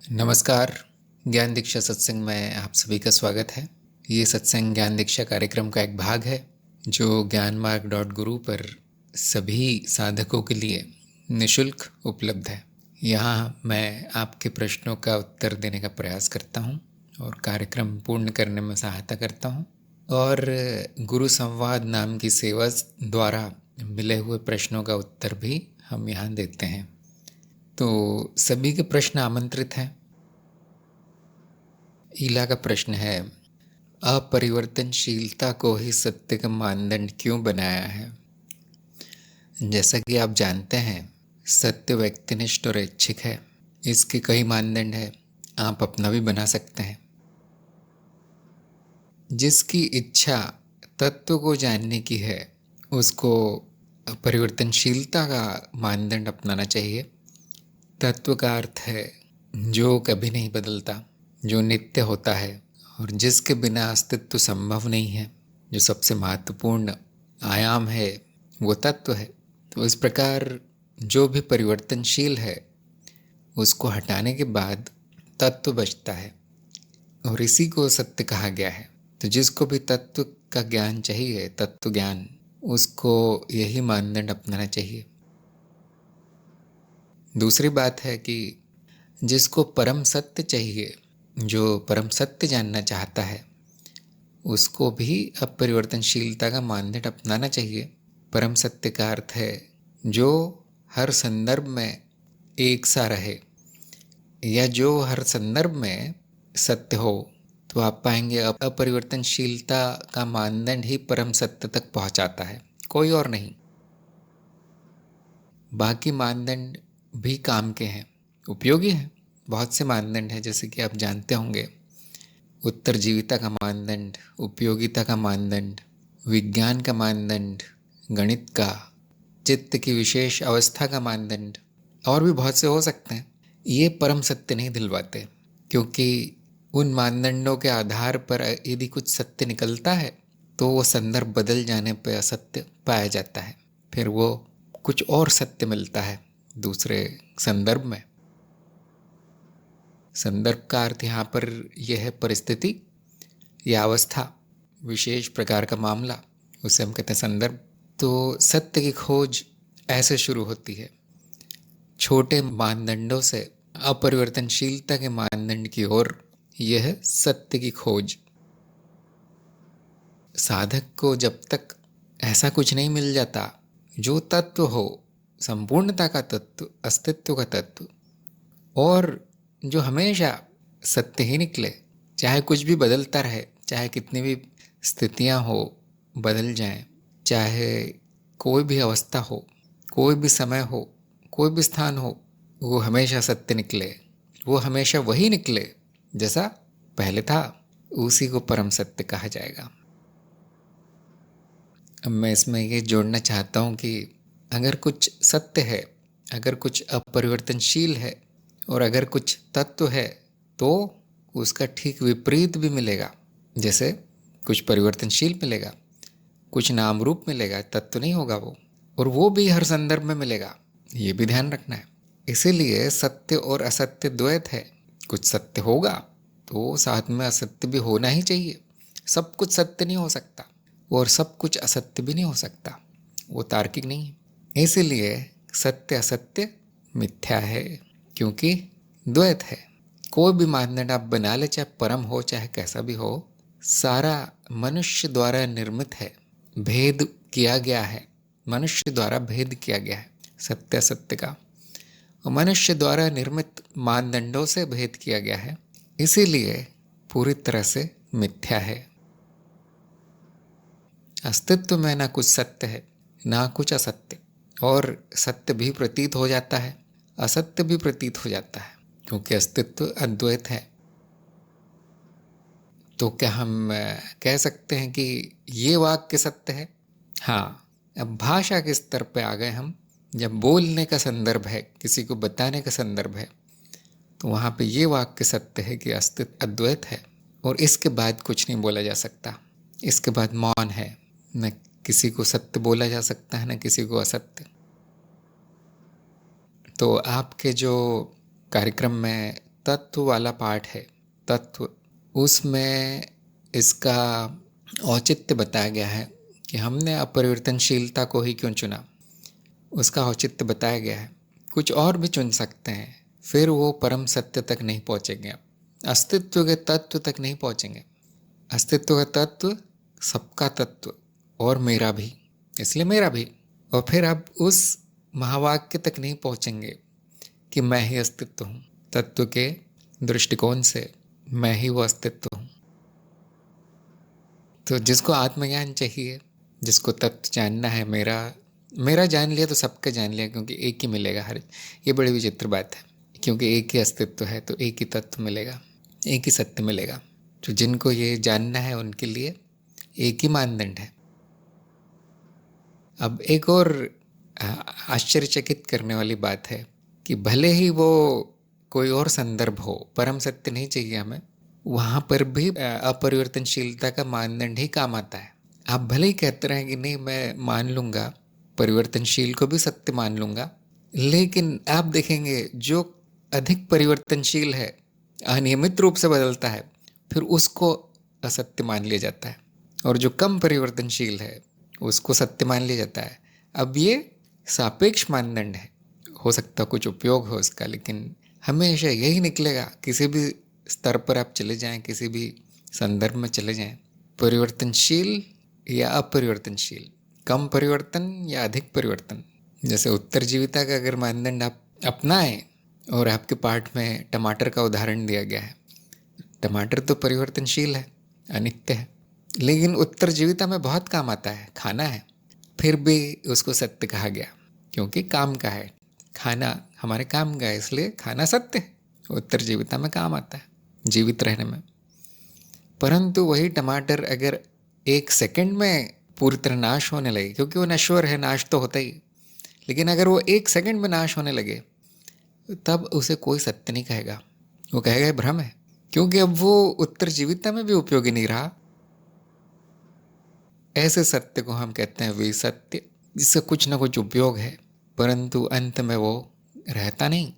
नमस्कार। ज्ञान दीक्षा सत्संग में आप सभी का स्वागत है। ये सत्संग ज्ञान दीक्षा कार्यक्रम का एक भाग है जो ज्ञानमार्ग.गुरु पर सभी साधकों के लिए निशुल्क उपलब्ध है। यहाँ मैं आपके प्रश्नों का उत्तर देने का प्रयास करता हूँ और कार्यक्रम पूर्ण करने में सहायता करता हूँ, और गुरु संवाद नाम की सेवा द्वारा मिले हुए प्रश्नों का उत्तर भी हम यहाँ देते हैं। तो सभी के प्रश्न आमंत्रित हैं। ईला का प्रश्न है, अपरिवर्तनशीलता को ही सत्य का मानदंड क्यों बनाया है? जैसा कि आप जानते हैं, सत्य व्यक्तिनिष्ठ और ऐच्छिक है। इसके कई मानदंड हैं, आप अपना भी बना सकते हैं। जिसकी इच्छा तत्व को जानने की है उसको परिवर्तनशीलता का मानदंड अपनाना चाहिए। तत्व का अर्थ है जो कभी नहीं बदलता, जो नित्य होता है और जिसके बिना अस्तित्व संभव नहीं है, जो सबसे महत्वपूर्ण आयाम है वो तत्व है। तो इस प्रकार जो भी परिवर्तनशील है उसको हटाने के बाद तत्व बचता है और इसी को सत्य कहा गया है। तो जिसको भी तत्व का ज्ञान चाहिए, तत्व ज्ञान, उसको यही मानदंड अपनाना चाहिए। दूसरी बात है कि जिसको परम सत्य चाहिए, जो परम सत्य जानना चाहता है, उसको भी अपरिवर्तनशीलता का मानदंड अपनाना चाहिए। परम सत्य का अर्थ है जो हर संदर्भ में एक सा रहे या जो हर संदर्भ में सत्य हो। तो आप पाएंगे अपरिवर्तनशीलता का मानदंड ही परम सत्य तक पहुंचाता है, कोई और नहीं। बाकी मानदंड भी काम के हैं, उपयोगी हैं। बहुत से मानदंड हैं, जैसे कि आप जानते होंगे, उत्तरजीविता का मानदंड, उपयोगिता का मानदंड, विज्ञान का मानदंड, गणित का, चित्त की विशेष अवस्था का मानदंड, और भी बहुत से हो सकते हैं। ये परम सत्य नहीं दिलवाते, क्योंकि उन मानदंडों के आधार पर यदि कुछ सत्य निकलता है तो वो संदर्भ बदल जाने पर असत्य पाया जाता है, फिर वो कुछ और सत्य मिलता है दूसरे संदर्भ में। संदर्भ का अर्थ यहाँ पर यह है परिस्थिति या अवस्था, विशेष प्रकार का मामला, उसे हम कहते हैं संदर्भ। तो सत्य की खोज ऐसे शुरू होती है, छोटे मानदंडों से अपरिवर्तनशीलता के मानदंड की ओर। यह सत्य की खोज। साधक को जब तक ऐसा कुछ नहीं मिल जाता जो तत्व हो, संपूर्णता का तत्व, अस्तित्व का तत्व, और जो हमेशा सत्य ही निकले, चाहे कुछ भी बदलता रहे, चाहे कितनी भी स्थितियां हो बदल जाएं, चाहे कोई भी अवस्था हो, कोई भी समय हो, कोई भी स्थान हो, वो हमेशा सत्य निकले, वो हमेशा वही निकले जैसा पहले था, उसी को परम सत्य कहा जाएगा। अब मैं इसमें ये जोड़ना चाहता हूँ कि अगर कुछ सत्य है, अगर कुछ अपरिवर्तनशील है और अगर कुछ तत्व है, तो उसका ठीक विपरीत भी मिलेगा। जैसे कुछ परिवर्तनशील मिलेगा, कुछ नाम रूप मिलेगा, तत्व नहीं होगा वो, और वो भी हर संदर्भ में मिलेगा, ये भी ध्यान रखना है। इसीलिए सत्य और असत्य द्वैत है। कुछ सत्य होगा तो साथ में असत्य भी होना ही चाहिए। सब कुछ सत्य नहीं हो सकता और सब कुछ असत्य भी नहीं हो सकता, वो तार्किक नहीं है। इसीलिए सत्य असत्य मिथ्या है, क्योंकि द्वैत है। कोई भी मानदंड आप बना ले, चाहे परम हो चाहे कैसा भी हो, सारा मनुष्य द्वारा निर्मित है, भेद किया गया है, मनुष्य द्वारा भेद किया गया है सत्य असत्य का, और मनुष्य द्वारा निर्मित मानदंडों से भेद किया गया है, इसीलिए पूरी तरह से मिथ्या है। अस्तित्व में ना कुछ सत्य है ना कुछ असत्य, और सत्य भी प्रतीत हो जाता है, असत्य भी प्रतीत हो जाता है, क्योंकि अस्तित्व अद्वैत है। तो क्या हम कह सकते हैं कि ये वाक्य सत्य है? हाँ। अब भाषा के स्तर पे आ गए हम, जब बोलने का संदर्भ है, किसी को बताने का संदर्भ है, तो वहाँ पे ये वाक्य सत्य है कि अस्तित्व अद्वैत है और इसके बाद कुछ नहीं बोला जा सकता। इसके बाद मौन है, न किसी को सत्य बोला जा सकता है न किसी को असत्य। तो आपके जो कार्यक्रम में तत्व वाला पाठ है, तत्व, उसमें इसका औचित्य बताया गया है कि हमने अपरिवर्तनशीलता को ही क्यों चुना। उसका औचित्य बताया गया है। कुछ और भी चुन सकते हैं, फिर वो परम सत्य तक नहीं पहुँचेंगे, अस्तित्व के तत्व तक नहीं पहुँचेंगे। अस्तित्व का तत्व सबका तत्व और मेरा भी, इसलिए मेरा भी। और फिर आप उस महावाक्य तक नहीं पहुँचेंगे कि मैं ही अस्तित्व हूँ। तत्व के दृष्टिकोण से मैं ही वो अस्तित्व हूँ। तो जिसको आत्मज्ञान चाहिए, जिसको तत्व जानना है, मेरा जान लिया तो सबका जान लिया, क्योंकि एक ही मिलेगा हर। ये बड़ी विचित्र बात है, क्योंकि एक ही अस्तित्व है तो एक ही तत्व मिलेगा, एक ही सत्य मिलेगा। तो जिनको ये जानना है उनके लिए एक ही मानदंड है। अब एक और आश्चर्यचकित करने वाली बात है कि भले ही वो कोई और संदर्भ हो, परम सत्य नहीं चाहिए हमें, वहाँ पर भी अपरिवर्तनशीलता का मानदंड ही काम आता है। आप भले ही कहते रहें कि नहीं मैं मान लूँगा, परिवर्तनशील को भी सत्य मान लूँगा, लेकिन आप देखेंगे जो अधिक परिवर्तनशील है, अनियमित रूप से बदलता है, फिर उसको असत्य मान लिया जाता है, और जो कम परिवर्तनशील है उसको सत्य मान लिया जाता है। अब ये सापेक्ष मानदंड है, हो सकता कुछ उपयोग हो इसका, लेकिन हमेशा यही निकलेगा। किसी भी स्तर पर आप चले जाएं, किसी भी संदर्भ में चले जाएं, परिवर्तनशील या अपरिवर्तनशील, कम परिवर्तन या अधिक परिवर्तन। जैसे उत्तरजीविता का अगर मानदंड आप अपनाएं, और आपके पाठ में टमाटर का उदाहरण दिया गया है, टमाटर तो परिवर्तनशील है, अनित्य है, लेकिन उत्तरजीविता में बहुत काम आता है, खाना है, फिर भी उसको सत्य कहा गया, क्योंकि काम का है, खाना हमारे काम का है, इसलिए खाना सत्य है, उत्तरजीविता में काम आता है जीवित रहने में। परंतु वही टमाटर अगर एक सेकंड में पूरी तरह नाश होने लगे, क्योंकि वो नश्वर है, नाश तो होता ही, लेकिन अगर वो एक सेकंड में नाश होने लगे तब उसे कोई सत्य नहीं कहेगा, वो कहेगा भ्रम है, क्योंकि अब वो उत्तरजीविता में भी उपयोगी नहीं रहा। ऐसे सत्य को हम कहते हैं वे सत्य, जिससे कुछ ना कुछ उपयोग है, परंतु अंत में वो रहता नहीं,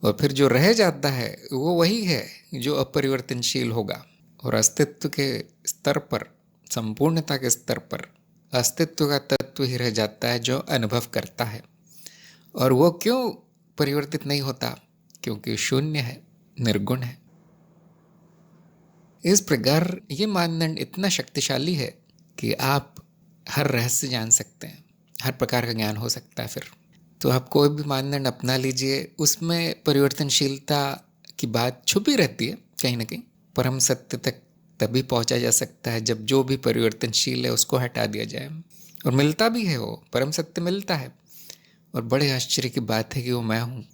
और फिर जो रह जाता है वो वही है जो अपरिवर्तनशील होगा। और अस्तित्व के स्तर पर, संपूर्णता के स्तर पर, अस्तित्व का तत्व ही रह जाता है जो अनुभव करता है। और वो क्यों परिवर्तित नहीं होता? क्योंकि शून्य है, निर्गुण है। इस प्रकार ये मानदंड इतना शक्तिशाली है कि आप हर रहस्य जान सकते हैं, हर प्रकार का ज्ञान हो सकता है। फिर तो आप कोई भी मानदंड अपना लीजिए, उसमें परिवर्तनशीलता की बात छुपी रहती है कहीं ना कहीं। परम सत्य तक तभी पहुंचा जा सकता है जब जो भी परिवर्तनशील है उसको हटा दिया जाए, और मिलता भी है, वो परम सत्य मिलता है। और बड़े आश्चर्य की बात है कि वो मैं हूँ,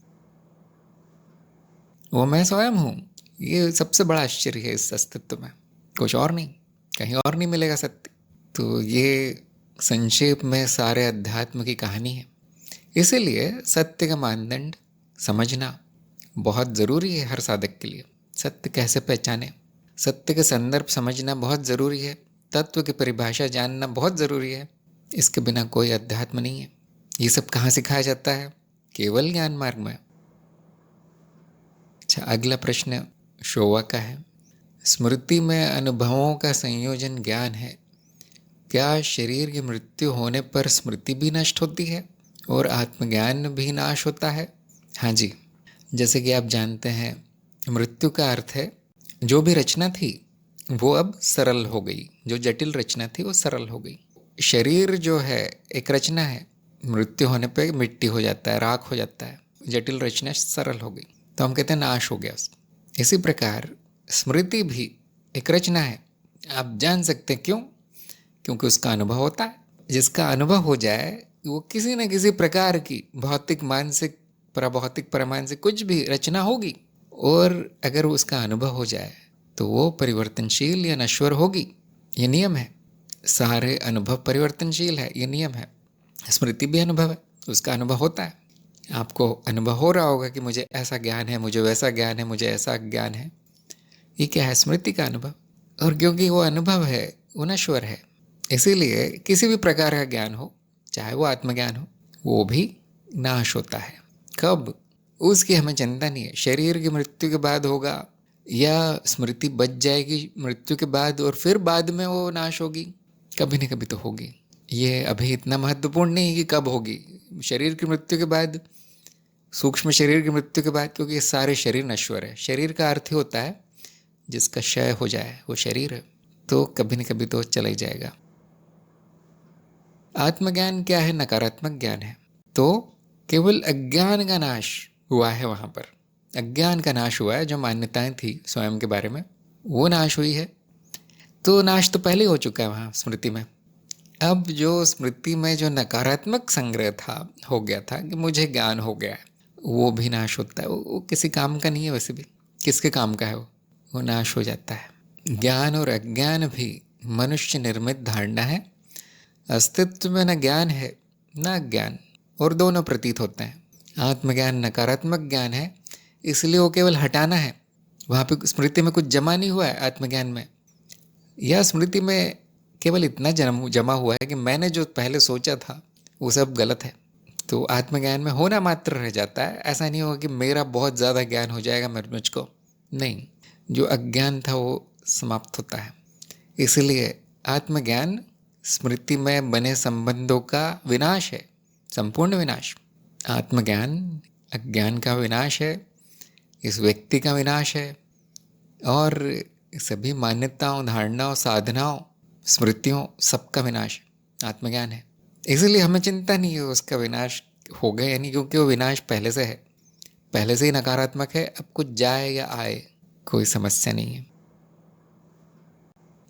वो मैं स्वयं हूँ। ये सबसे बड़ा आश्चर्य है इस अस्तित्व में, कुछ और नहीं, कहीं और नहीं मिलेगा सत्य। तो ये संक्षेप में सारे अध्यात्म की कहानी है। इसीलिए सत्य का मानदंड समझना बहुत ज़रूरी है हर साधक के लिए। सत्य कैसे पहचाने, सत्य के संदर्भ समझना बहुत ज़रूरी है, तत्व की परिभाषा जानना बहुत ज़रूरी है। इसके बिना कोई अध्यात्म नहीं है। ये सब कहाँ सिखाया जाता है? केवल ज्ञान मार्ग में। अच्छा, अगला प्रश्न शोवा का है। स्मृति में अनुभवों का संयोजन ज्ञान है, क्या शरीर की मृत्यु होने पर स्मृति भी नष्ट होती है और आत्मज्ञान भी नाश होता है? हाँ जी, जैसे कि आप जानते हैं, मृत्यु का अर्थ है जो भी रचना थी वो अब सरल हो गई, जो जटिल रचना थी वो सरल हो गई। शरीर जो है एक रचना है, मृत्यु होने पर मिट्टी हो जाता है, राख हो जाता है, जटिल रचना सरल हो गई, तो हम कहते हैं नाश हो गया उसका। इसी प्रकार स्मृति भी एक रचना है, आप जान सकते हैं क्यों? क्योंकि उसका अनुभव होता है। जिसका अनुभव हो जाए वो किसी न किसी प्रकार की भौतिक, मानसिक, पराभौतिक, परमानसिक कुछ भी रचना होगी, और अगर उसका अनुभव हो जाए तो वो परिवर्तनशील या नश्वर होगी। ये नियम है, सारे अनुभव परिवर्तनशील है, ये नियम है। स्मृति भी अनुभव है, उसका अनुभव होता है। आपको अनुभव हो रहा होगा कि मुझे ऐसा ज्ञान है, मुझे वैसा ज्ञान है, मुझे ऐसा ज्ञान है। ये क्या है? स्मृति का अनुभव। और क्योंकि वो अनुभव है, वो नश्वर है, इसीलिए किसी भी प्रकार का ज्ञान हो, चाहे वो आत्मज्ञान हो, वो भी नाश होता है। कब? उसकी हमें चिंता नहीं है। शरीर की मृत्यु के बाद होगा या स्मृति बच जाएगी मृत्यु के बाद और फिर बाद में वो नाश होगी, कभी न कभी तो होगी। ये अभी इतना महत्वपूर्ण नहीं है कि कब होगी, शरीर की मृत्यु के बाद, सूक्ष्म शरीर की मृत्यु के बाद, क्योंकि ये सारे शरीर नश्वर है। शरीर का अर्थ ही होता है जिसका क्षय हो जाए वो शरीर है, तो कभी न कभी तो चला ही जाएगा। आत्मज्ञान क्या है? नकारात्मक ज्ञान है। तो केवल अज्ञान का नाश हुआ है, वहाँ पर अज्ञान का नाश हुआ है। जो मान्यताएं थी स्वयं के बारे में वो नाश हुई है। तो नाश तो पहले हो चुका है वहाँ स्मृति में। अब जो स्मृति में जो नकारात्मक संग्रह था, हो गया था कि मुझे ज्ञान हो गया है, वो भी नाश होता है। वो किसी काम का नहीं है, वैसे भी किसके काम का है वो नाश हो जाता है। ज्ञान और अज्ञान भी मनुष्य निर्मित धारणा है। अस्तित्व में न ज्ञान है न अज्ञान, और दोनों प्रतीत होते हैं। आत्मज्ञान नकारात्मक ज्ञान है, इसलिए वो केवल हटाना है। वहाँ पे स्मृति में कुछ जमा नहीं हुआ है आत्मज्ञान में, या स्मृति में केवल इतना जमा हुआ है कि मैंने जो पहले सोचा था वो सब गलत है। तो आत्मज्ञान में होना मात्र रह जाता है। ऐसा नहीं होगा कि मेरा बहुत ज़्यादा ज्ञान हो जाएगा मुझको, नहीं, जो अज्ञान था वो समाप्त होता है। इसलिए आत्मज्ञान स्मृति में बने संबंधों का विनाश है, संपूर्ण विनाश। आत्मज्ञान अज्ञान का विनाश है, इस व्यक्ति का विनाश है, और सभी मान्यताओं, धारणाओं, साधनाओं, स्मृतियों, सबका विनाश आत्मज्ञान है। इसलिए हमें चिंता नहीं है उसका विनाश हो गया यानी, क्योंकि वो विनाश पहले से है, पहले से ही नकारात्मक है। अब कुछ जाए या आए कोई समस्या नहीं है।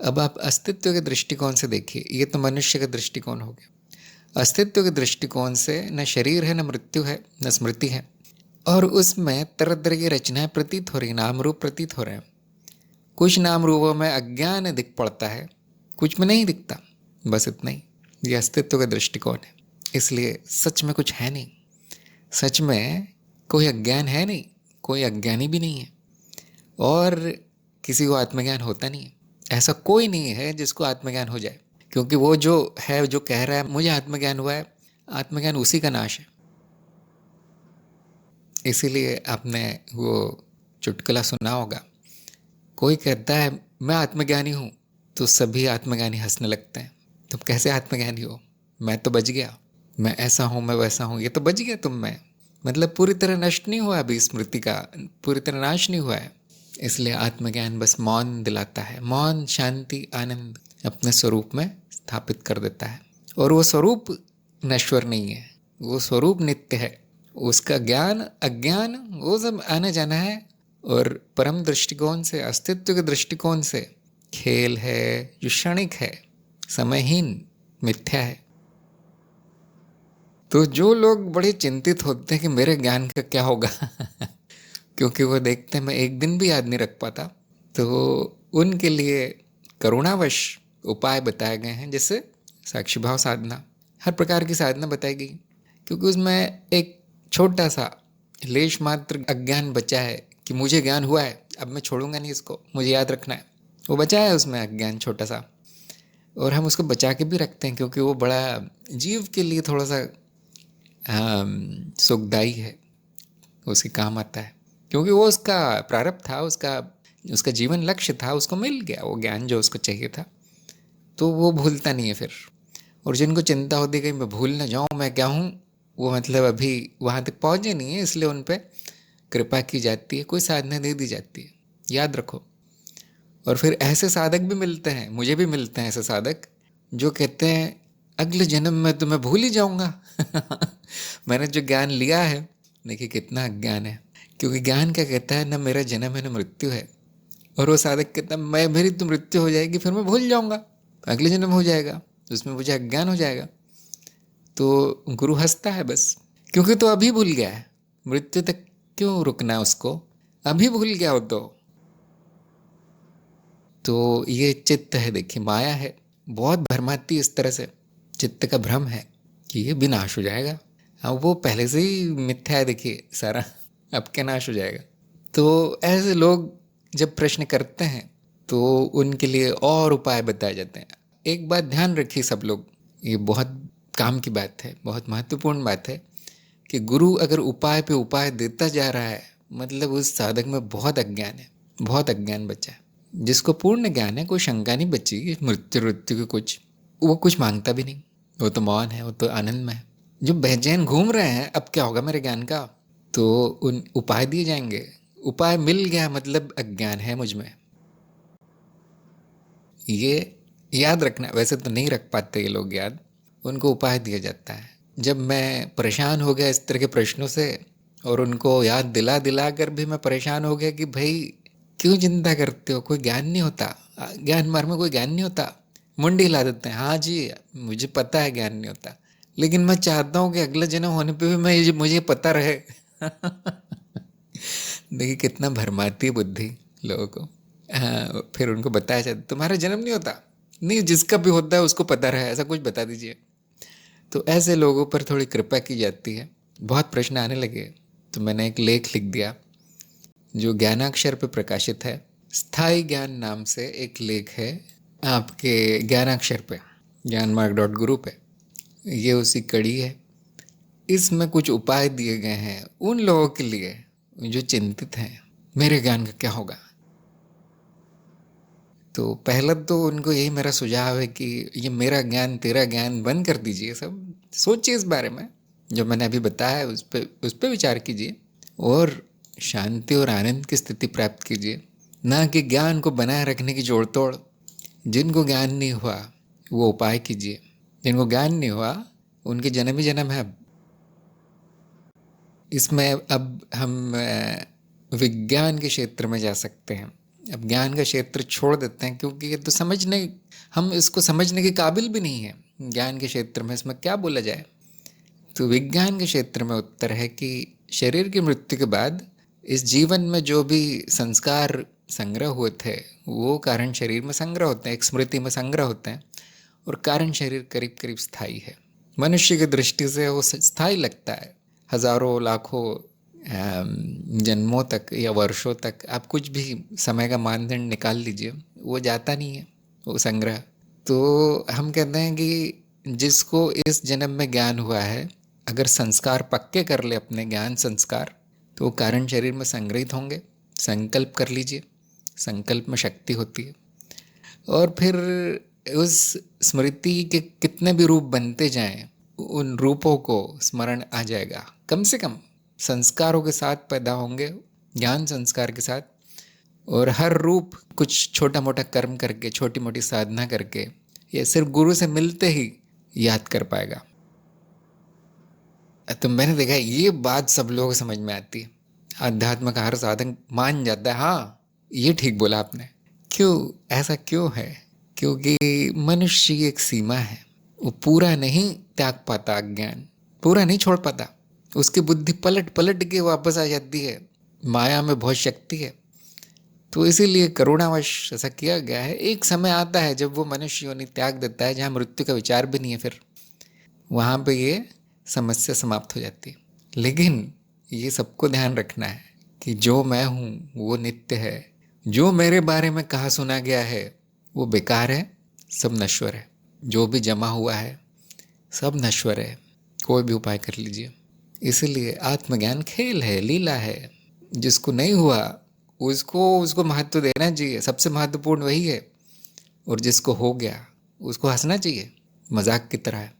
अब आप अस्तित्व के दृष्टिकोण से देखिए, ये तो मनुष्य का दृष्टिकोण हो गया। अस्तित्व के दृष्टिकोण से न शरीर है, न मृत्यु है, न स्मृति है, और उसमें तरह तरह की रचनाएं प्रतीत हो रही, नाम रूप प्रतीत हो रहे हैं। कुछ नाम रूपों में अज्ञान दिख पड़ता है, कुछ में नहीं दिखता, बस इतना ही। ये अस्तित्व का दृष्टिकोण है। इसलिए सच में कुछ है नहीं, सच में कोई अज्ञान है नहीं, कोई अज्ञानी भी नहीं है, और किसी को आत्मज्ञान होता नहीं है। ऐसा कोई नहीं है जिसको आत्मज्ञान हो जाए, क्योंकि वो जो है, जो कह रहा है मुझे आत्मज्ञान हुआ है, आत्मज्ञान उसी का नाश है। इसीलिए आपने वो चुटकुला सुना होगा, कोई कहता है मैं आत्मज्ञानी हूँ, तो सभी आत्मज्ञानी हंसने लगते हैं। तुम कैसे आत्मज्ञानी हो? मैं तो बच गया, मैं ऐसा हूँ, मैं वैसा हूँ, ये तो बच गया तुम में। मतलब पूरी तरह नष्ट नहीं हुआ अभी, स्मृति का पूरी तरह नाश नहीं हुआ है। इसलिए आत्मज्ञान बस मौन दिलाता है, मौन, शांति, आनंद अपने स्वरूप में स्थापित कर देता है। और वो स्वरूप नश्वर नहीं है, वो स्वरूप नित्य है। उसका ज्ञान अज्ञान वो सब आना जाना है, और परम दृष्टिकोण से, अस्तित्व के दृष्टिकोण से खेल है, जो क्षणिक है, समयहीन, मिथ्या है। तो जो लोग बड़े चिंतित होते हैं कि मेरे ज्ञान का क्या होगा क्योंकि वो देखते हैं मैं एक दिन भी याद नहीं रख पाता, तो उनके लिए करुणावश उपाय बताए गए हैं। जैसे साक्षी भाव साधना, हर प्रकार की साधना बताई गई, क्योंकि उसमें एक छोटा सा लेश मात्र अज्ञान बचा है कि मुझे ज्ञान हुआ है, अब मैं छोड़ूंगा नहीं इसको, मुझे याद रखना है। वो बचा है उसमें अज्ञान छोटा सा, और हम उसको बचा के भी रखते हैं, क्योंकि वो बड़ा जीव के लिए थोड़ा सा सुखदायी है, उसके काम आता है, क्योंकि वो उसका प्रारब्ध था, उसका जीवन लक्ष्य था, उसको मिल गया वो ज्ञान जो उसको चाहिए था, तो वो भूलता नहीं है फिर। और जिनको चिंता होती कि मैं भूल ना जाऊँ, मैं क्या हूँ, वो मतलब अभी वहाँ तक पहुँचे नहीं है, इसलिए उन पर कृपा की जाती है, कोई साधना दे दी जाती है, याद रखो। और फिर ऐसे साधक भी मिलते हैं, मुझे भी मिलते हैं ऐसे साधक, जो कहते हैं अगले जन्म में तो मैं भूल ही जाऊँगा मैंने जो ज्ञान लिया है, देखिए कितना अज्ञान है, क्योंकि ज्ञान क्या कहता है, न मेरा जन्म है न मृत्यु है। और वो साधक कहता है मैं, मेरी तो मृत्यु हो जाएगी, फिर मैं भूल जाऊँगा, अगले जन्म हो जाएगा, उसमें मुझे अज्ञान हो जाएगा। तो गुरु हंसता है बस, क्योंकि तो अभी भूल गया है, मृत्यु तक क्यों रुकना है उसको, अभी भूल गया हो तो ये चित्त है, देखिए माया है, बहुत भ्रमाती इस तरह से, चित्त का भ्रम है कि ये भी नाश हो जाएगा। अब वो पहले से ही मिथ्या है, देखिए सारा, अब क्या नाश हो जाएगा। तो ऐसे लोग जब प्रश्न करते हैं तो उनके लिए और उपाय बताए जाते हैं। एक बात ध्यान रखिए सब लोग, ये बहुत काम की बात है, बहुत महत्वपूर्ण बात है, कि गुरु अगर उपाय पे उपाय देता जा रहा है, मतलब उस साधक में बहुत अज्ञान है, बहुत अज्ञान बचा है। जिसको पूर्ण ज्ञान है, कोई शंका नहीं बची कि मृत्यु मृत्यु की कुछ, वो कुछ मांगता भी नहीं, वो तो मौन है, वो तो आनंद में है। जो बेचैन घूम रहे हैं अब क्या होगा मेरे ज्ञान का, तो उन उपाय दिए जाएंगे। उपाय मिल गया मतलब अज्ञान है मुझ में, ये याद रखना। वैसे तो नहीं रख पाते ये लोग याद, उनको उपाय दिया जाता है। जब मैं परेशान हो गया इस तरह के प्रश्नों से, और उनको याद दिला दिला कर भी मैं परेशान हो गया कि भाई क्यों चिंता करते हो, कोई ज्ञान नहीं होता, ज्ञान मार्ग में कोई ज्ञान नहीं होता। मुंडी हिला देते हैं, हाँ जी मुझे पता है ज्ञान नहीं होता, लेकिन मैं चाहता हूँ कि अगले जन्म होने पे भी मुझे पता रहे। देखिए कितना भरमाती है बुद्धि लोगों को। हाँ, फिर उनको बताया जाता तुम्हारा जन्म नहीं होता, नहीं जिसका भी होता है उसको पता रहे, ऐसा कुछ बता दीजिए। तो ऐसे लोगों पर थोड़ी कृपा की जाती है। बहुत प्रश्न आने लगे तो मैंने एक लेख लिख दिया जो ज्ञानाक्षर पे प्रकाशित है। स्थायी ज्ञान नाम से एक लेख है आपके ज्ञानाक्षर पे, ज्ञानमार्ग.गुरु पे। ये उसी कड़ी है। इसमें कुछ उपाय दिए गए हैं उन लोगों के लिए जो चिंतित हैं मेरे ज्ञान का क्या होगा। तो पहला तो उनको यही मेरा सुझाव है कि ये मेरा ज्ञान तेरा ज्ञान बंद कर दीजिए। सब सोचिए इस बारे में, जो मैंने अभी बताया है उस पर विचार कीजिए और शांति और आनंद की स्थिति प्राप्त कीजिए, ना कि ज्ञान को बनाए रखने की जोड़ तोड़। जिनको ज्ञान नहीं हुआ वो उपाय कीजिए, जिनको ज्ञान नहीं हुआ उनके जन्म ही जन्म है। इसमें अब हम विज्ञान के क्षेत्र में जा सकते हैं। अब ज्ञान का क्षेत्र छोड़ देते हैं क्योंकि ये तो हम इसको समझने के काबिल भी नहीं है। ज्ञान के क्षेत्र में इसमें क्या बोला जाए। तो विज्ञान के क्षेत्र में उत्तर है कि शरीर की मृत्यु के बाद इस जीवन में जो भी संस्कार संग्रह हुए थे वो कारण शरीर में संग्रह होते हैं, एक स्मृति में संग्रह होते हैं, और कारण शरीर करीब करीब स्थायी है। मनुष्य की दृष्टि से वो स्थायी लगता है, हजारों लाखों जन्मों तक या वर्षों तक आप कुछ भी समय का मानदंड निकाल लीजिए, वो जाता नहीं है वो संग्रह। तो हम कहते हैं कि जिसको इस जन्म में ज्ञान हुआ है, अगर संस्कार पक्के कर ले अपने ज्ञान संस्कार, तो वो कारण शरीर में संग्रहित होंगे। संकल्प कर लीजिए, संकल्प में शक्ति होती है। और फिर उस स्मृति के कितने भी रूप बनते जाएं, उन रूपों को स्मरण आ जाएगा। कम से कम संस्कारों के साथ पैदा होंगे, ज्ञान संस्कार के साथ, और हर रूप कुछ छोटा मोटा कर्म करके, छोटी मोटी साधना करके, या सिर्फ गुरु से मिलते ही याद कर पाएगा। तो मैंने देखा ये बात सब लोगों को समझ में आती है। अध्यात्म का हर साधन मान जाता है, हाँ ये ठीक बोला आपने। क्यों ऐसा क्यों है? क्योंकि मनुष्य की एक सीमा है, वो पूरा नहीं त्याग पाता, अज्ञान पूरा नहीं छोड़ पाता, उसकी बुद्धि पलट पलट के वापस आ जाती है। माया में बहुत शक्ति है, तो इसीलिए करुणावश ऐसा किया गया है। एक समय आता है जब वो मनुष्य योनि त्याग देता है, जहाँ मृत्यु का विचार भी नहीं है, फिर वहाँ पे ये समस्या समाप्त हो जाती है। लेकिन ये सबको ध्यान रखना है कि जो मैं हूँ वो नित्य है, जो मेरे बारे में कहा सुना गया है वो बेकार है, सब नश्वर है। जो भी जमा हुआ है सब नश्वर है, कोई भी उपाय कर लीजिए। इसलिए आत्मज्ञान खेल है, लीला है। जिसको नहीं हुआ उसको महत्व देना चाहिए, सबसे महत्वपूर्ण वही है। और जिसको हो गया उसको हंसना चाहिए, मजाक की तरह है।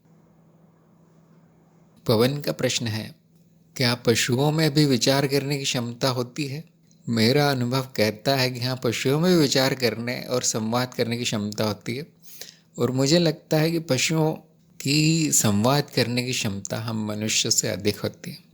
पवन का प्रश्न है, क्या पशुओं में भी विचार करने की क्षमता होती है? मेरा अनुभव कहता है कि हाँ, पशुओं में भी विचार करने और संवाद करने की क्षमता होती है। और मुझे लगता है कि पशुओं की संवाद करने की क्षमता हम मनुष्य से अधिक होती है।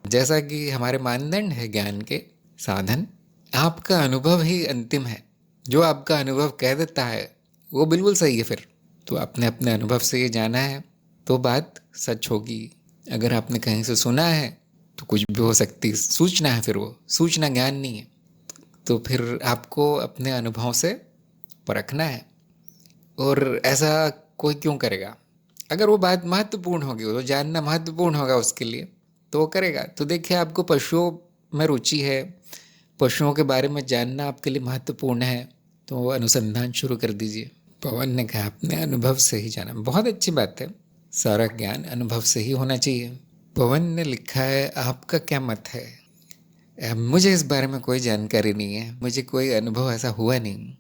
जैसा कि हमारे मानदंड है ज्ञान के साधन, आपका अनुभव ही अंतिम है। जो आपका अनुभव कह देता है वो बिल्कुल सही है। फिर तो आपने अपने अनुभव से ये जाना है तो बात सच होगी। अगर आपने कहीं से सुना है तो कुछ भी हो सकती सूचना है, फिर वो सूचना ज्ञान नहीं है। तो फिर आपको अपने अनुभव से परखना है। और ऐसा कोई क्यों करेगा? अगर वो बात महत्वपूर्ण होगी, वो जानना महत्वपूर्ण होगा उसके लिए, तो वो करेगा। तो देखिए, आपको पशुओं में रुचि है, पशुओं के बारे में जानना आपके लिए महत्वपूर्ण है, तो वो अनुसंधान शुरू कर दीजिए। पवन ने कहा अपने अनुभव से ही जाना, बहुत अच्छी बात है। सारा ज्ञान अनुभव से ही होना चाहिए। पवन ने लिखा है, आपका क्या मत है? मुझे इस बारे में कोई जानकारी नहीं है, मुझे कोई अनुभव ऐसा हुआ नहीं।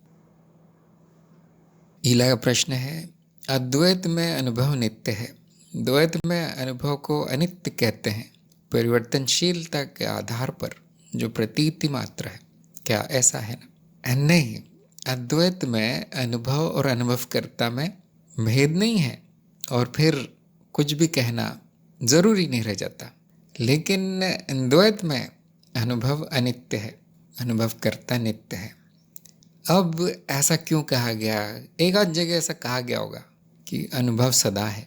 ईला का प्रश्न है, अद्वैत में अनुभव नित्य है, द्वैत में अनुभव को अनित्य कहते हैं, परिवर्तनशीलता के आधार पर जो प्रतीति मात्र है, क्या ऐसा है ना? नहीं, अद्वैत में अनुभव और अनुभवकर्ता में भेद नहीं है, और फिर कुछ भी कहना जरूरी नहीं रह जाता। लेकिन द्वैत में अनुभव अनित्य है, अनुभवकर्ता नित्य है। अब ऐसा क्यों कहा गया? एक आध जगह ऐसा कहा गया होगा कि अनुभव सदा है,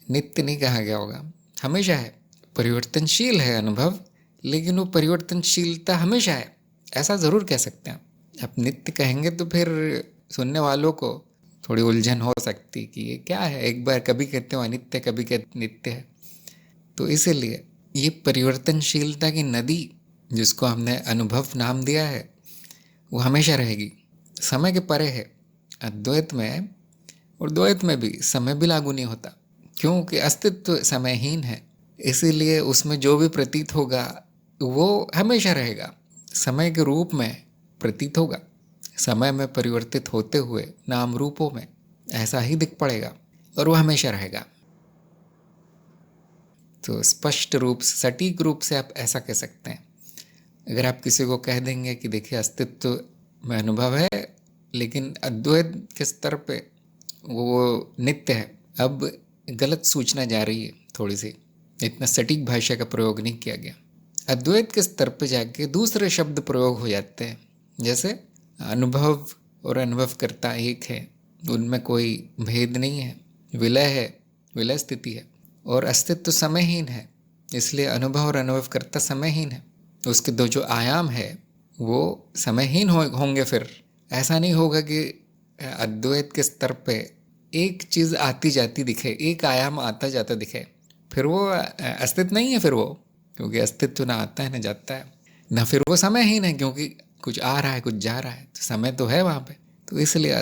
नित्य नहीं कहा गया होगा, हमेशा है। परिवर्तनशील है अनुभव, लेकिन वो परिवर्तनशीलता हमेशा है, ऐसा ज़रूर कह सकते हैं। अब नित्य कहेंगे तो फिर सुनने वालों को थोड़ी उलझन हो सकती कि ये क्या है, एक बार कभी कहते हो अनित्य, कभी कहते नित्य है। तो इसीलिए ये परिवर्तनशीलता की नदी जिसको हमने अनुभव नाम दिया है, वो हमेशा रहेगी, समय के परे है। अद्वैत में और द्वैत में भी समय भी लागू नहीं होता, क्योंकि अस्तित्व समयहीन है। इसीलिए उसमें जो भी प्रतीत होगा वो हमेशा रहेगा, समय के रूप में प्रतीत होगा, समय में परिवर्तित होते हुए नाम रूपों में ऐसा ही दिख पड़ेगा, और वो हमेशा रहेगा। तो स्पष्ट रूप से, सटीक रूप से आप ऐसा कह सकते हैं। अगर आप किसी को कह देंगे कि देखिए अस्तित्व में अनुभव है, लेकिन अद्वैत के स्तर पे वो नित्य है, अब गलत सूचना जा रही है थोड़ी सी, इतना सटीक भाषा का प्रयोग नहीं किया गया। अद्वैत के स्तर पे जाके दूसरे शब्द प्रयोग हो जाते हैं, जैसे अनुभव और अनुभवकर्ता एक है, उनमें कोई भेद नहीं है, विलय है, विलय स्थिति है, और अस्तित्व समयहीन है, इसलिए अनुभव और अनुभवकर्ता समयहीन है। उसके दो जो आयाम है वो समयहीन होंगे। फिर ऐसा नहीं होगा कि अद्वैत के स्तर पे एक चीज़ आती जाती दिखे, एक आयाम आता जाता दिखे, फिर वो अस्तित्व नहीं है फिर वो, क्योंकि अस्तित्व ना आता है ना जाता है, ना फिर वो समयहीन है, क्योंकि कुछ आ रहा है कुछ जा रहा है, तो समय तो है वहाँ पे। तो इसलिए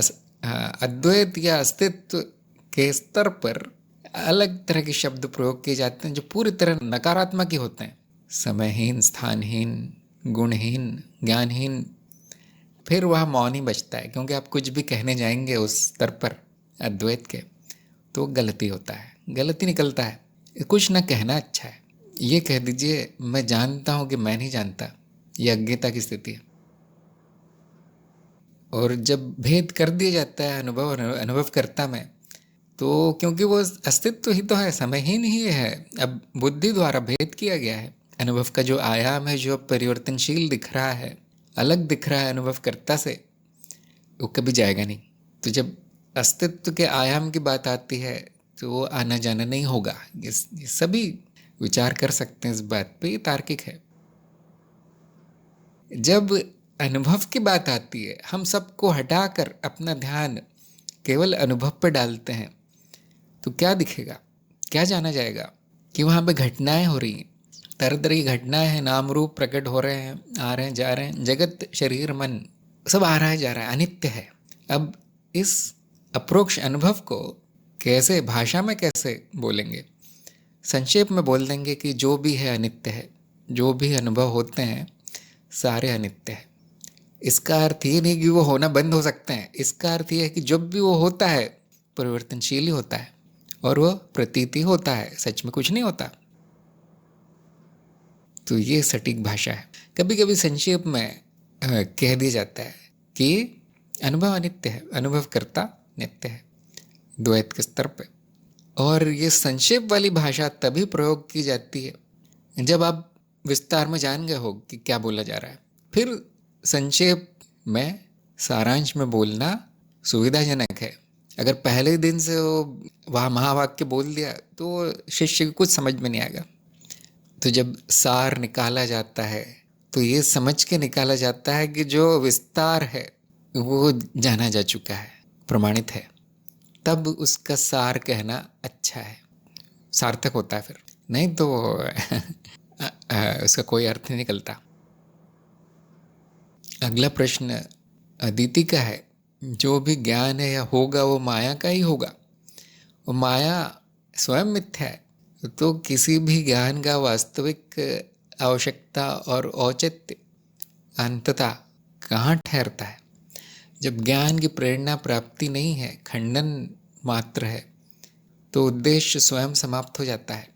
अद्वैत या अस्तित्व के स्तर पर अलग तरह के शब्द प्रयोग किए जाते हैं जो पूरी तरह नकारात्मक ही होते हैं, समयहीन, स्थानहीन, गुणहीन, ज्ञानहीन। फिर वह मौन ही बचता है, क्योंकि आप कुछ भी कहने जाएंगे उस स्तर पर अद्वैत के तो गलती होता है, गलती निकलता है। कुछ ना कहना अच्छा है, ये कह दीजिए मैं जानता हूँ कि मैं नहीं जानता, ये अज्ञता की स्थिति है। और जब भेद कर दिया जाता है अनुभव और अनुभवकर्ता में, तो क्योंकि वो अस्तित्व ही तो है, समयहीन ही है, अब बुद्धि द्वारा भेद किया गया है। अनुभव का जो आयाम है, जो परिवर्तनशील दिख रहा है, अलग दिख रहा है अनुभवकर्ता से, वो कभी जाएगा नहीं। तो जब अस्तित्व के आयाम की बात आती है तो वो आना जाना नहीं होगा। ये सभी विचार कर सकते हैं इस बात पे, ये तार्किक है। जब अनुभव की बात आती है, हम सबको हटाकर अपना ध्यान केवल अनुभव पर डालते हैं, तो क्या दिखेगा, क्या जाना जाएगा? कि वहाँ पे घटनाएं हो रही हैं, तरह तरह की घटनाएं हैं, नाम रूप प्रकट हो रहे हैं, आ रहे हैं जा रहे हैं, जगत शरीर मन सब आ रहा है जा रहा है, अनित्य है। अब इस अप्रोक्ष अनुभव को कैसे भाषा में कैसे बोलेंगे? संक्षेप में बोल देंगे कि जो भी है अनित्य है, जो भी अनुभव होते हैं सारे अनित्य है। इसका अर्थ ये नहीं कि वो होना बंद हो सकते हैं, इसका अर्थ ये है कि जब भी वो होता है परिवर्तनशील ही होता है, और वो प्रतीति होता है, सच में कुछ नहीं होता। तो ये सटीक भाषा है। कभी कभी संक्षेप में कह दिया जाता है कि अनुभव अनित्य है, अनुभवकर्ता नित्य है, द्वैत के स्तर पे। और ये संक्षेप वाली भाषा तभी प्रयोग की जाती है जब आप विस्तार में जान गए हो कि क्या बोला जा रहा है। फिर संक्षेप में, सारांश में बोलना सुविधाजनक है। अगर पहले दिन से वो वहाँ महावाक्य बोल दिया तो शिष्य को कुछ समझ में नहीं आएगा। तो जब सार निकाला जाता है तो ये समझ के निकाला जाता है कि जो विस्तार है वो जाना जा चुका है, प्रमाणित है, तब उसका सार कहना अच्छा है, सार्थक होता है। फिर नहीं तो उसका कोई अर्थ नहीं निकलता। अगला प्रश्न अदिति का है, जो भी ज्ञान है या होगा वो माया का ही होगा। वो माया स्वयं मिथ्या है तो किसी भी ज्ञान का वास्तविक आवश्यकता और औचित्य अंततः कहाँ ठहरता है? जब ज्ञान की प्रेरणा प्राप्ति नहीं है, खंडन मात्र है, तो उद्देश्य स्वयं समाप्त हो जाता है।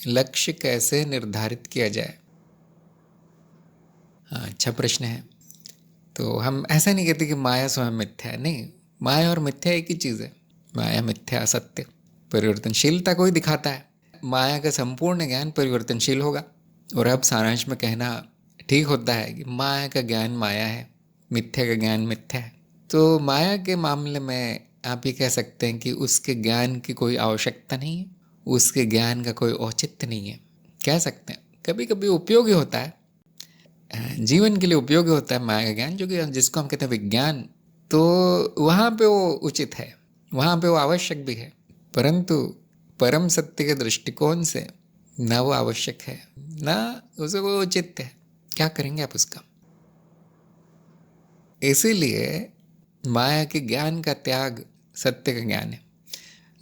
लक्ष्य कैसे निर्धारित किया जाए? हाँ, अच्छा प्रश्न है। तो हम ऐसा नहीं कहते कि माया स्वयं मिथ्या है, नहीं, माया और मिथ्या एक ही चीज़ है। माया मिथ्या असत्य परिवर्तनशीलता को ही दिखाता है। माया का संपूर्ण ज्ञान परिवर्तनशील होगा। और अब सारांश में कहना ठीक होता है कि माया का ज्ञान माया है, मिथ्या का ज्ञान मिथ्या है। तो माया के मामले में आप ये कह सकते हैं कि उसके ज्ञान की कोई आवश्यकता नहीं है, उसके ज्ञान का कोई औचित्य नहीं है। कह सकते हैं कभी कभी उपयोगी होता है, जीवन के लिए उपयोगी होता है माया का ज्ञान, जो कि जिसको हम कहते हैं विज्ञान। तो वहाँ पे वो उचित है, वहाँ पे वो आवश्यक भी है, परंतु परम सत्य के दृष्टिकोण से ना वो आवश्यक है ना उसे वो उचित है। क्या करेंगे आप उसका? इसीलिए माया के ज्ञान का त्याग सत्य का ज्ञान है।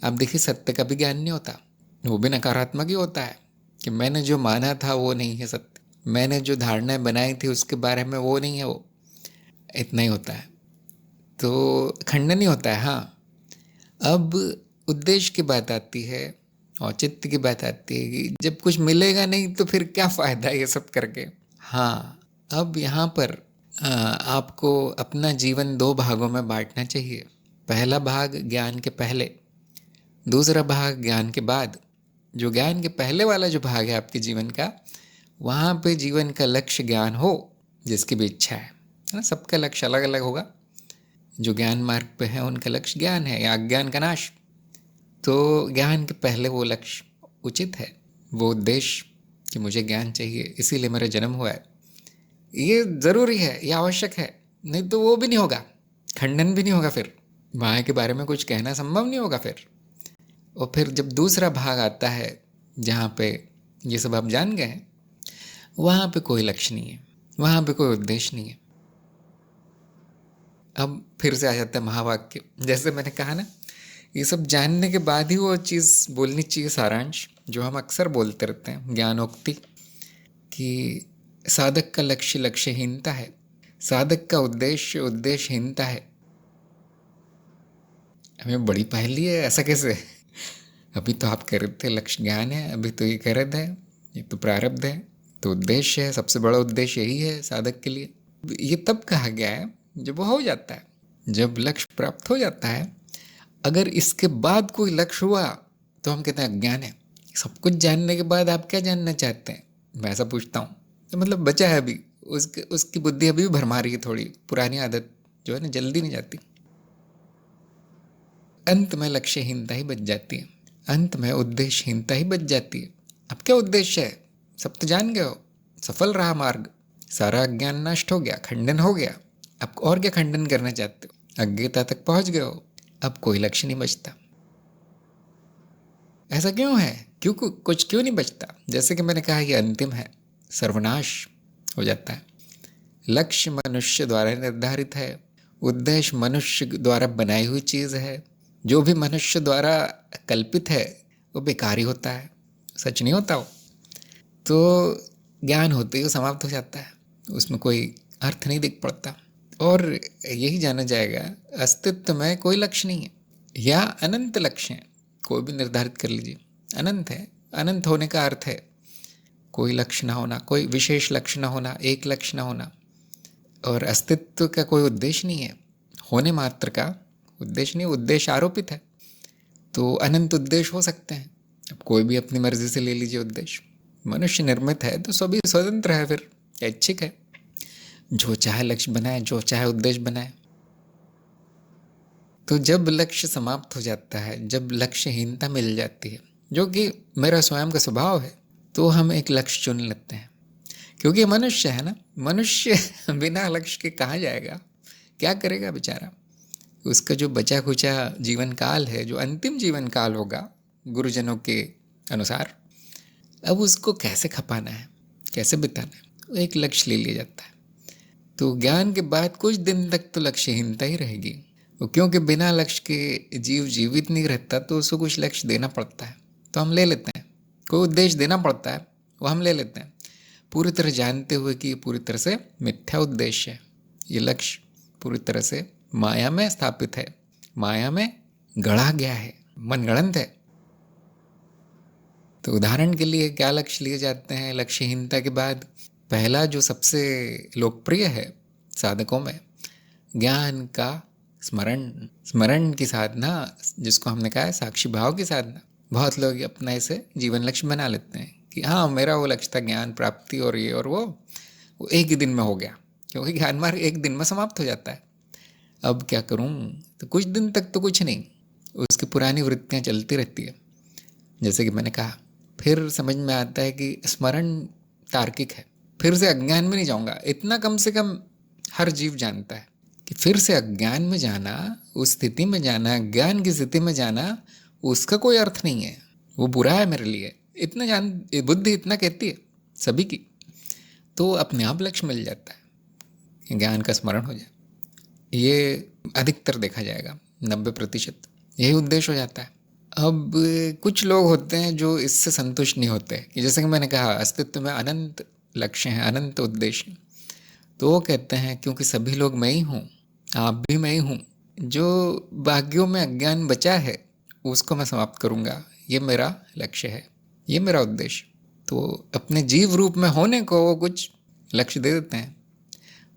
आप देखिए, सत्य का भी ज्ञान नहीं होता, वो भी नकारात्मक ही होता है कि मैंने जो माना था वो नहीं है सत्य, मैंने जो धारणाएं बनाई थी उसके बारे में वो नहीं है, वो इतना ही होता है। तो खंडन ही होता है। हाँ, अब उद्देश्य की बात आती है, औचित्य की बात आती है कि जब कुछ मिलेगा नहीं तो फिर क्या फ़ायदा ये सब करके। हाँ, अब यहाँ पर आपको अपना जीवन दो भागों में बांटना चाहिए। पहला भाग ज्ञान के पहले, दूसरा भाग ज्ञान के बाद। जो ज्ञान के पहले वाला जो भाग है आपके जीवन का, वहाँ पे जीवन का लक्ष्य ज्ञान हो, जिसकी भी इच्छा है ना। सबका लक्ष्य अलग अलग होगा। जो ज्ञान मार्ग पे है उनका लक्ष्य ज्ञान है या अज्ञान का नाश। तो ज्ञान के पहले वो लक्ष्य उचित है, वो उद्देश्य कि मुझे ज्ञान चाहिए, इसीलिए मेरा जन्म हुआ है, ये ज़रूरी है, ये आवश्यक है। नहीं तो वो भी नहीं होगा, खंडन भी नहीं होगा, फिर माया के बारे में कुछ कहना संभव नहीं होगा फिर। और फिर जब दूसरा भाग आता है जहाँ पे ये सब आप जान गए हैं, वहाँ पे कोई लक्ष्य नहीं है, वहाँ पे कोई उद्देश्य नहीं है। अब फिर से आ जाता है महावाक्य। जैसे मैंने कहा ना, ये सब जानने के बाद ही वो चीज़ बोलनी चाहिए, सारांश जो हम अक्सर बोलते रहते हैं, ज्ञानोक्ति, कि साधक का लक्ष्य लक्ष्यहीनता है, साधक का उद्देश्य उद्देश्यहीनता है। हमें बड़ी पहेली है, ऐसा कैसे? अभी तो आप कह रहे थे लक्ष्य ज्ञान है, अभी तो ये करद है, ये तो प्रारब्ध है, तो उद्देश्य है, सबसे बड़ा उद्देश्य यही है साधक के लिए। ये तब कहा गया है जब वो हो जाता है, जब लक्ष्य प्राप्त हो जाता है। अगर इसके बाद कोई लक्ष्य हुआ तो हम कहते हैं अज्ञान है। सब कुछ जानने के बाद आप क्या जानना चाहते हैं, मैं ऐसा पूछता हूँ। तो मतलब बचा है अभी, उसकी बुद्धि अभी भी भरमा रही है, थोड़ी पुरानी आदत जो है ना, जल्दी नहीं जाती। अंत में लक्ष्यहीनता ही बच जाती है, अंत में उद्देश्यहीनता ही बच जाती है। अब क्या उद्देश्य है? सब तो जान गए हो, सफल रहा मार्ग, सारा अज्ञान नष्ट हो गया, खंडन हो गया। अब और क्या खंडन करना चाहते हो? अज्ञता तक पहुंच गए हो, अब कोई लक्ष्य नहीं बचता। ऐसा क्यों है? क्यों कुछ क्यों नहीं बचता? जैसे कि मैंने कहा, ये अंतिम है, सर्वनाश हो जाता है। लक्ष्य मनुष्य द्वारा निर्धारित है, उद्देश्य मनुष्य द्वारा बनाई हुई चीज़ है। जो भी मनुष्य द्वारा कल्पित है वो बेकार ही होता है, सच नहीं होता वो। तो ज्ञान होते ही समाप्त हो जाता है, उसमें कोई अर्थ नहीं दिख पड़ता। और यही जाना जाएगा, अस्तित्व में कोई लक्ष्य नहीं है, या अनंत लक्ष्य है, कोई भी निर्धारित कर लीजिए, अनंत है। अनंत होने का अर्थ है कोई लक्ष्य ना होना, कोई विशेष लक्ष्य ना होना, एक लक्ष्य ना होना। और अस्तित्व का कोई उद्देश्य नहीं है, होने मात्र का उद्देश्य नहीं, उद्देश्य आरोपित है। तो अनंत उद्देश्य हो सकते हैं, अब कोई भी अपनी मर्जी से ले लीजिए उद्देश्य। मनुष्य निर्मित है तो सभी स्वतंत्र है, फिर ऐच्छिक है, जो चाहे लक्ष्य बनाए, जो चाहे उद्देश्य बनाए। तो जब लक्ष्य समाप्त हो जाता है, जब लक्ष्यहीनता मिल जाती है, जो कि मेरा स्वयं का स्वभाव है, तो हम एक लक्ष्य चुन लेते हैं। क्योंकि मनुष्य है ना, मनुष्य बिना लक्ष्य के कहाँ जाएगा, क्या करेगा बेचारा। उसका जो बचा खुचा जीवन काल है, जो अंतिम जीवन काल होगा गुरुजनों के अनुसार, अब उसको कैसे खपाना है, कैसे बिताना है, वो एक लक्ष्य ले लिया जाता है। तो ज्ञान के बाद कुछ दिन तक तो लक्ष्यहीनता ही रहेगी, क्योंकि बिना लक्ष्य के जीव जीवित नहीं रहता, तो उसको कुछ लक्ष्य देना पड़ता है। तो हम ले लेते हैं, कोई उद्देश्य देना पड़ता है वो हम ले लेते हैं, पूरी तरह जानते हुए कि ये पूरी तरह से मिथ्या उद्देश्य है, ये लक्ष्य पूरी तरह से माया में स्थापित है, माया में गढ़ा गया है, मनगढ़ंत है। तो उदाहरण के लिए क्या लक्ष्य लिए जाते हैं लक्ष्यहीनता के बाद? पहला जो सबसे लोकप्रिय है साधकों में, ज्ञान का स्मरण, स्मरण की साधना, जिसको हमने कहा है साक्षी भाव की साधना। बहुत लोग अपना इसे जीवन लक्ष्य बना लेते हैं कि हाँ मेरा वो लक्ष्य था ज्ञान प्राप्ति और ये और वो एक ही दिन में हो गया, क्योंकि ज्ञान मार्ग एक दिन में समाप्त हो जाता है। अब क्या करूँ? तो कुछ दिन तक तो कुछ नहीं, उसकी पुरानी वृत्तियाँ चलती रहती है। जैसे कि मैंने कहा, फिर समझ में आता है कि स्मरण तार्किक है, फिर से अज्ञान में नहीं जाऊँगा। इतना कम से कम हर जीव जानता है कि फिर से अज्ञान में जाना, उस स्थिति में जाना, ज्ञान की स्थिति में जाना, उसका कोई अर्थ नहीं है, वो बुरा है मेरे लिए। इतना जान बुद्धि इतना कहती है सभी की, तो अपने आप लक्ष्य मिल जाता है, ज्ञान का स्मरण हो जाए। ये अधिकतर देखा जाएगा, 90% यही उद्देश्य हो जाता है। अब कुछ लोग होते हैं जो इससे संतुष्ट नहीं होते कि जैसे कि मैंने कहा अस्तित्व में अनंत लक्ष्य हैं, अनंत उद्देश्य। तो वो कहते हैं क्योंकि सभी लोग मैं ही हूँ, आप भी मैं ही हूँ, जो भाग्यों में अज्ञान बचा है उसको मैं समाप्त करूँगा, ये मेरा लक्ष्य है, ये मेरा उद्देश्य। तो अपने जीव रूप में होने को वो कुछ लक्ष्य दे देते हैं,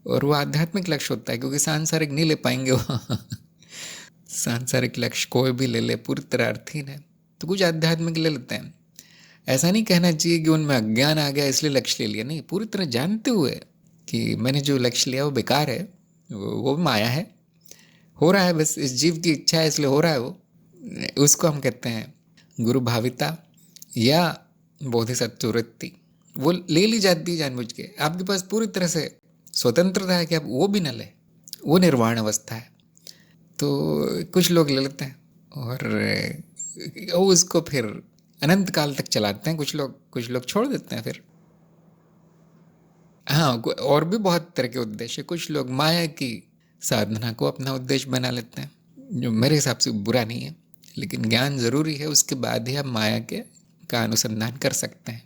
और वो आध्यात्मिक लक्ष्य होता है, क्योंकि सांसारिक नहीं ले पाएंगे वो सांसारिक लक्ष्य कोई भी ले ले पूरी तरह अर्थहीन है, तो कुछ आध्यात्मिक ले लेते हैं। ऐसा नहीं कहना चाहिए कि उनमें अज्ञान आ गया इसलिए लक्ष्य ले लिया, नहीं, पूरी तरह जानते हुए कि मैंने जो लक्ष्य लिया वो बेकार है, वो माया है, हो रहा है बस इस जीव की इच्छा है इसलिए हो रहा है वो, उसको हम कहते हैं गुरु भाविता या बोधिसत्व वृत्ति। वो ले ली जाती है जानबूझ के, आपके पास पूरी तरह से स्वतंत्रता है कि आप वो भी न लें, वो निर्वाण अवस्था है। तो कुछ लोग ले लेते हैं और उसको फिर अनंत काल तक चलाते हैं, कुछ लोग छोड़ देते हैं फिर। हाँ, और भी बहुत तरह के उद्देश्य, कुछ लोग माया की साधना को अपना उद्देश्य बना लेते हैं, जो मेरे हिसाब से बुरा नहीं है, लेकिन ज्ञान ज़रूरी है, उसके बाद ही आप माया का अनुसंधान कर सकते हैं।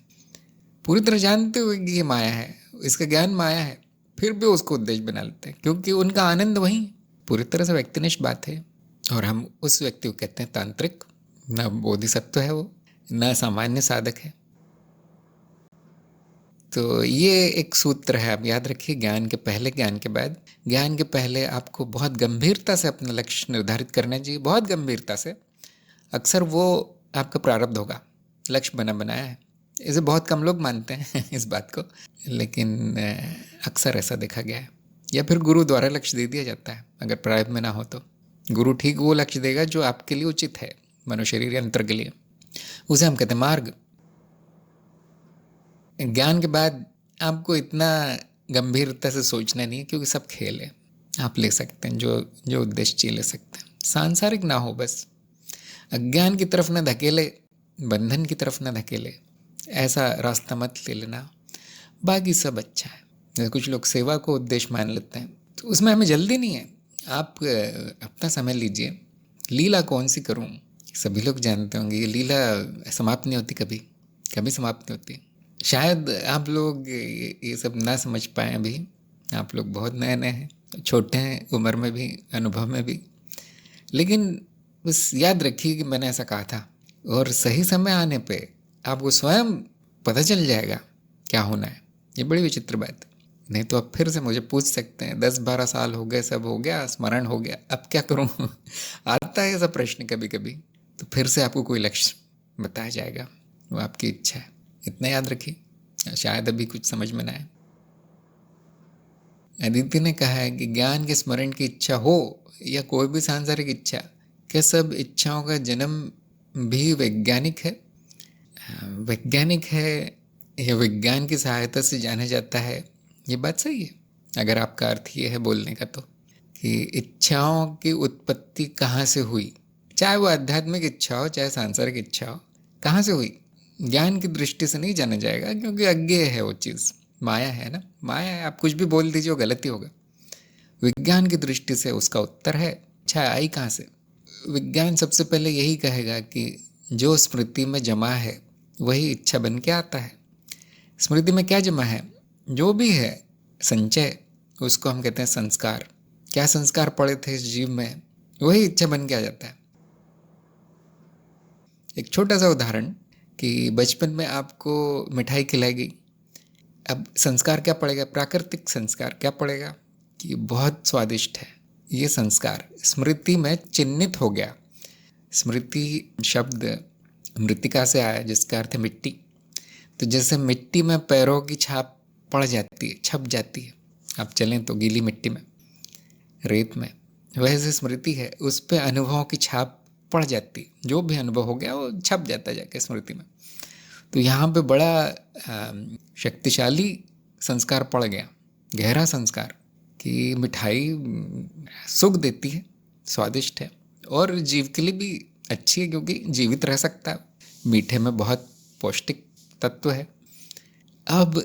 पूरी तरह जानते हुए कि ये माया है, इसका ज्ञान माया है, फिर भी उसको उद्देश्य बना लेते हैं, क्योंकि उनका आनंद वही पूरी तरह से व्यक्तिनिष्ठ बात है। और हम उस व्यक्ति को कहते हैं तांत्रिक, न बोधिसत्व है वो, न सामान्य साधक है। तो ये एक सूत्र है, आप याद रखिए, ज्ञान के पहले ज्ञान के बाद। ज्ञान के पहले आपको बहुत गंभीरता से अपना लक्ष्य निर्धारित करना चाहिए, बहुत गंभीरता से। अक्सर वो आपका प्रारब्ध होगा, लक्ष्य बना बनाया है, इसे बहुत कम लोग मानते हैं इस बात को, लेकिन अक्सर ऐसा देखा गया है। या फिर गुरु द्वारा लक्ष्य दे दिया जाता है, अगर प्रारब्ध में ना हो तो गुरु ठीक वो लक्ष्य देगा जो आपके लिए उचित है, मनुष्य शरीर यंत्र के लिए, उसे हम कहते हैं मार्ग। ज्ञान के बाद आपको इतना गंभीरता से सोचना नहीं है, क्योंकि सब खेल है, आप ले सकते हैं जो उद्देश्य चाहिए ले सकते हैं, सांसारिक ना हो बस, अज्ञान की तरफ ना धकेले, बंधन की तरफ ना धकेले, ऐसा रास्ता मत ले लेना, बाकी सब अच्छा है। जैसे कुछ लोग सेवा को उद्देश्य मान लेते हैं, तो उसमें हमें जल्दी नहीं है, आप अपना समय लीजिए। लीला कौन सी करूं? सभी लोग जानते होंगे ये लीला समाप्त नहीं होती, कभी कभी समाप्त नहीं होती। शायद आप लोग ये सब ना समझ पाए अभी, आप लोग बहुत नए नए हैं, छोटे हैं उम्र में भी, अनुभव में भी, लेकिन बस याद रखिए कि मैंने ऐसा कहा था, और सही समय आने पे आपको स्वयं पता चल जाएगा क्या होना है। ये बड़ी विचित्र बात है। नहीं तो आप फिर से मुझे पूछ सकते हैं, 10-12 साल हो गए, सब हो गया, स्मरण हो गया, अब क्या करूं आता है ऐसा प्रश्न कभी कभी। तो फिर से आपको कोई लक्ष्य बताया जाएगा, वो आपकी इच्छा है, इतना याद रखिए, शायद अभी कुछ समझ में ना आए। अदिति ने कहा है कि ज्ञान के स्मरण की इच्छा हो या कोई भी सांसारिक इच्छा, क्या सब इच्छाओं का जन्म भी वैज्ञानिक है? वैज्ञानिक है या विज्ञान की सहायता से जाना जाता है, ये बात सही है, अगर आपका अर्थ ये है बोलने का, तो कि इच्छाओं की उत्पत्ति कहाँ से हुई, चाहे वो आध्यात्मिक इच्छा हो चाहे सांसारिक इच्छा हो, कहाँ से हुई, ज्ञान की दृष्टि से नहीं जाना जाएगा, क्योंकि अज्ञेय है वो चीज़, माया है ना, माया है, आप कुछ भी बोल दीजिए वो गलती होगा। विज्ञान की दृष्टि से उसका उत्तर है इच्छा आई कहाँ से। विज्ञान सबसे पहले यही कहेगा कि जो स्मृति में जमा है वही इच्छा बन के आता है। स्मृति में क्या जमा है? जो भी है संचय, उसको हम कहते हैं संस्कार। क्या संस्कार पड़े थे इस जीव में, वही इच्छा बन के आ जाता है। एक छोटा सा उदाहरण कि बचपन में आपको मिठाई खिलाई गई, अब संस्कार क्या पड़ेगा? प्राकृतिक संस्कार क्या पड़ेगा कि बहुत स्वादिष्ट है। ये संस्कार स्मृति में चिन्हित हो गया। स्मृति शब्द मृतिका से आया, जिसका अर्थ है मिट्टी। तो जैसे मिट्टी में पैरों की छाप पड़ जाती है, छप जाती है, आप चलें तो गीली मिट्टी में, रेत में, वैसे स्मृति है, उस पे अनुभवों की छाप पड़ जाती है। जो भी अनुभव हो गया वो छप जाता है जाके स्मृति में। तो यहाँ पे बड़ा शक्तिशाली संस्कार पड़ गया, गहरा संस्कार, कि मिठाई सुख देती है, स्वादिष्ट है और जीव के लिए भी अच्छी है, क्योंकि जीवित रह सकता है। मीठे में बहुत पौष्टिक तत्व है। अब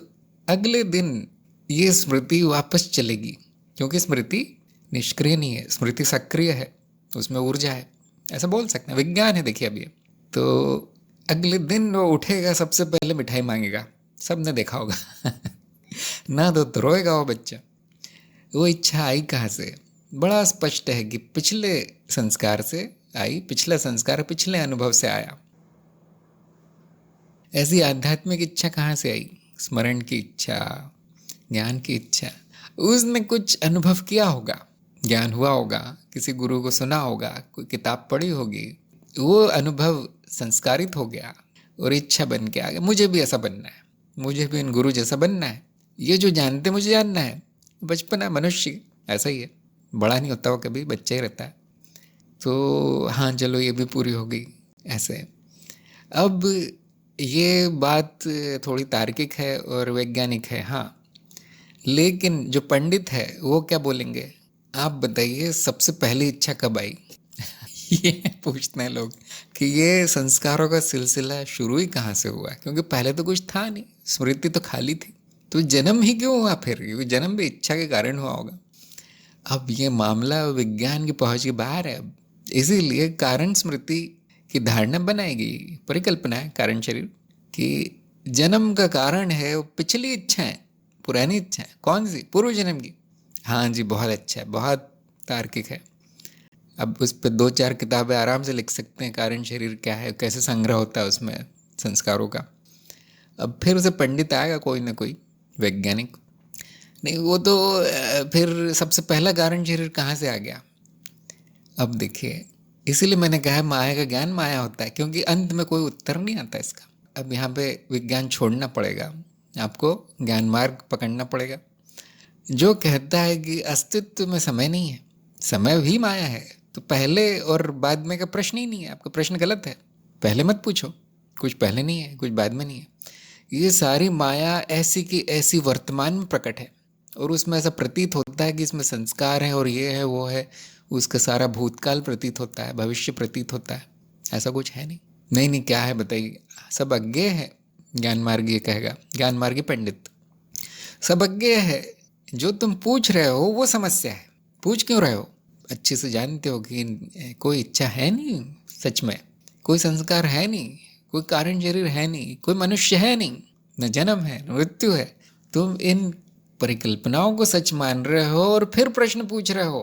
अगले दिन ये स्मृति वापस चलेगी, क्योंकि स्मृति निष्क्रिय नहीं है, स्मृति सक्रिय है, उसमें ऊर्जा है, ऐसा बोल सकते हैं, विज्ञान है। देखिए अभी तो अगले दिन वो उठेगा, सबसे पहले मिठाई मांगेगा, सबने देखा होगा ना तो रोएगा वो बच्चा। वो इच्छा आई कहाँ से? बड़ा स्पष्ट है कि पिछले संस्कार से आई, पिछला संस्कार पिछले अनुभव से आया। ऐसी आध्यात्मिक इच्छा कहाँ से आई? स्मरण की इच्छा, ज्ञान की इच्छा। उसने कुछ अनुभव किया होगा, ज्ञान हुआ होगा, किसी गुरु को सुना होगा, कोई किताब पढ़ी होगी, वो अनुभव संस्कारित हो गया और इच्छा बन के आ गया, मुझे भी ऐसा बनना है, मुझे भी इन गुरु जैसा बनना है, ये जो जानते मुझे जानना है। बचपना मनुष्य ऐसा ही है, बड़ा नहीं होता, वो कभी बच्चा ही रहता है। तो हाँ चलो ये भी पूरी हो गई ऐसे। अब ये बात थोड़ी तार्किक है और वैज्ञानिक है, हाँ, लेकिन जो पंडित है वो क्या बोलेंगे? आप बताइए सबसे पहली इच्छा कब आई? ये पूछते हैं लोग कि ये संस्कारों का सिलसिला शुरू ही कहाँ से हुआ, क्योंकि पहले तो कुछ था नहीं, स्मृति तो खाली थी, तो जन्म ही क्यों हुआ फिर? क्योंकि जन्म भी इच्छा के कारण हुआ होगा। अब ये मामला विज्ञान की पहुंच के बाहर है। इसीलिए कारण स्मृति की धारणा बनाई गई, परिकल्पना है कारण शरीर कि जन्म का कारण है वो पिछली इच्छाएं, पुरानी इच्छाएं। कौन सी? पूर्व जन्म की। हाँ जी, बहुत अच्छा है, बहुत तार्किक है। अब उस पर 2-4 किताबें आराम से लिख सकते हैं, कारण शरीर क्या है, कैसे संग्रह होता है उसमें संस्कारों का। अब फिर उसे पंडित आएगा कोई ना कोई वैज्ञानिक, नहीं वो तो फिर सबसे पहला कारण शरीर कहाँ से आ गया? अब देखिए, इसीलिए मैंने कहा माया का ज्ञान माया होता है, क्योंकि अंत में कोई उत्तर नहीं आता इसका। अब यहाँ पे विज्ञान छोड़ना पड़ेगा, आपको ज्ञान मार्ग पकड़ना पड़ेगा, जो कहता है कि अस्तित्व में समय नहीं है, समय भी माया है। तो पहले और बाद में का प्रश्न ही नहीं है, आपका प्रश्न गलत है। पहले मत पूछो, कुछ पहले नहीं है, कुछ बाद में नहीं है। ये सारी माया ऐसी की ऐसी वर्तमान में प्रकट है, और उसमें ऐसा प्रतीत होता है कि इसमें संस्कार है और ये है वो है, उसका सारा भूतकाल प्रतीत होता है, भविष्य प्रतीत होता है। ऐसा कुछ है नहीं। नहीं नहीं, क्या है बताइए? सब अज्ञेय है, ज्ञान मार्गी ये कहेगा, ज्ञान मार्गी पंडित। सब अज्ञेय है, जो तुम पूछ रहे हो वो समस्या है। पूछ क्यों रहे हो? अच्छे से जानते हो कि कोई इच्छा है नहीं सच में, कोई संस्कार है नहीं, कोई कारण शरीर है नहीं, कोई मनुष्य है नहीं, न जन्म है न मृत्यु है। तुम इन परिकल्पनाओं को सच मान रहे हो और फिर प्रश्न पूछ रहे हो,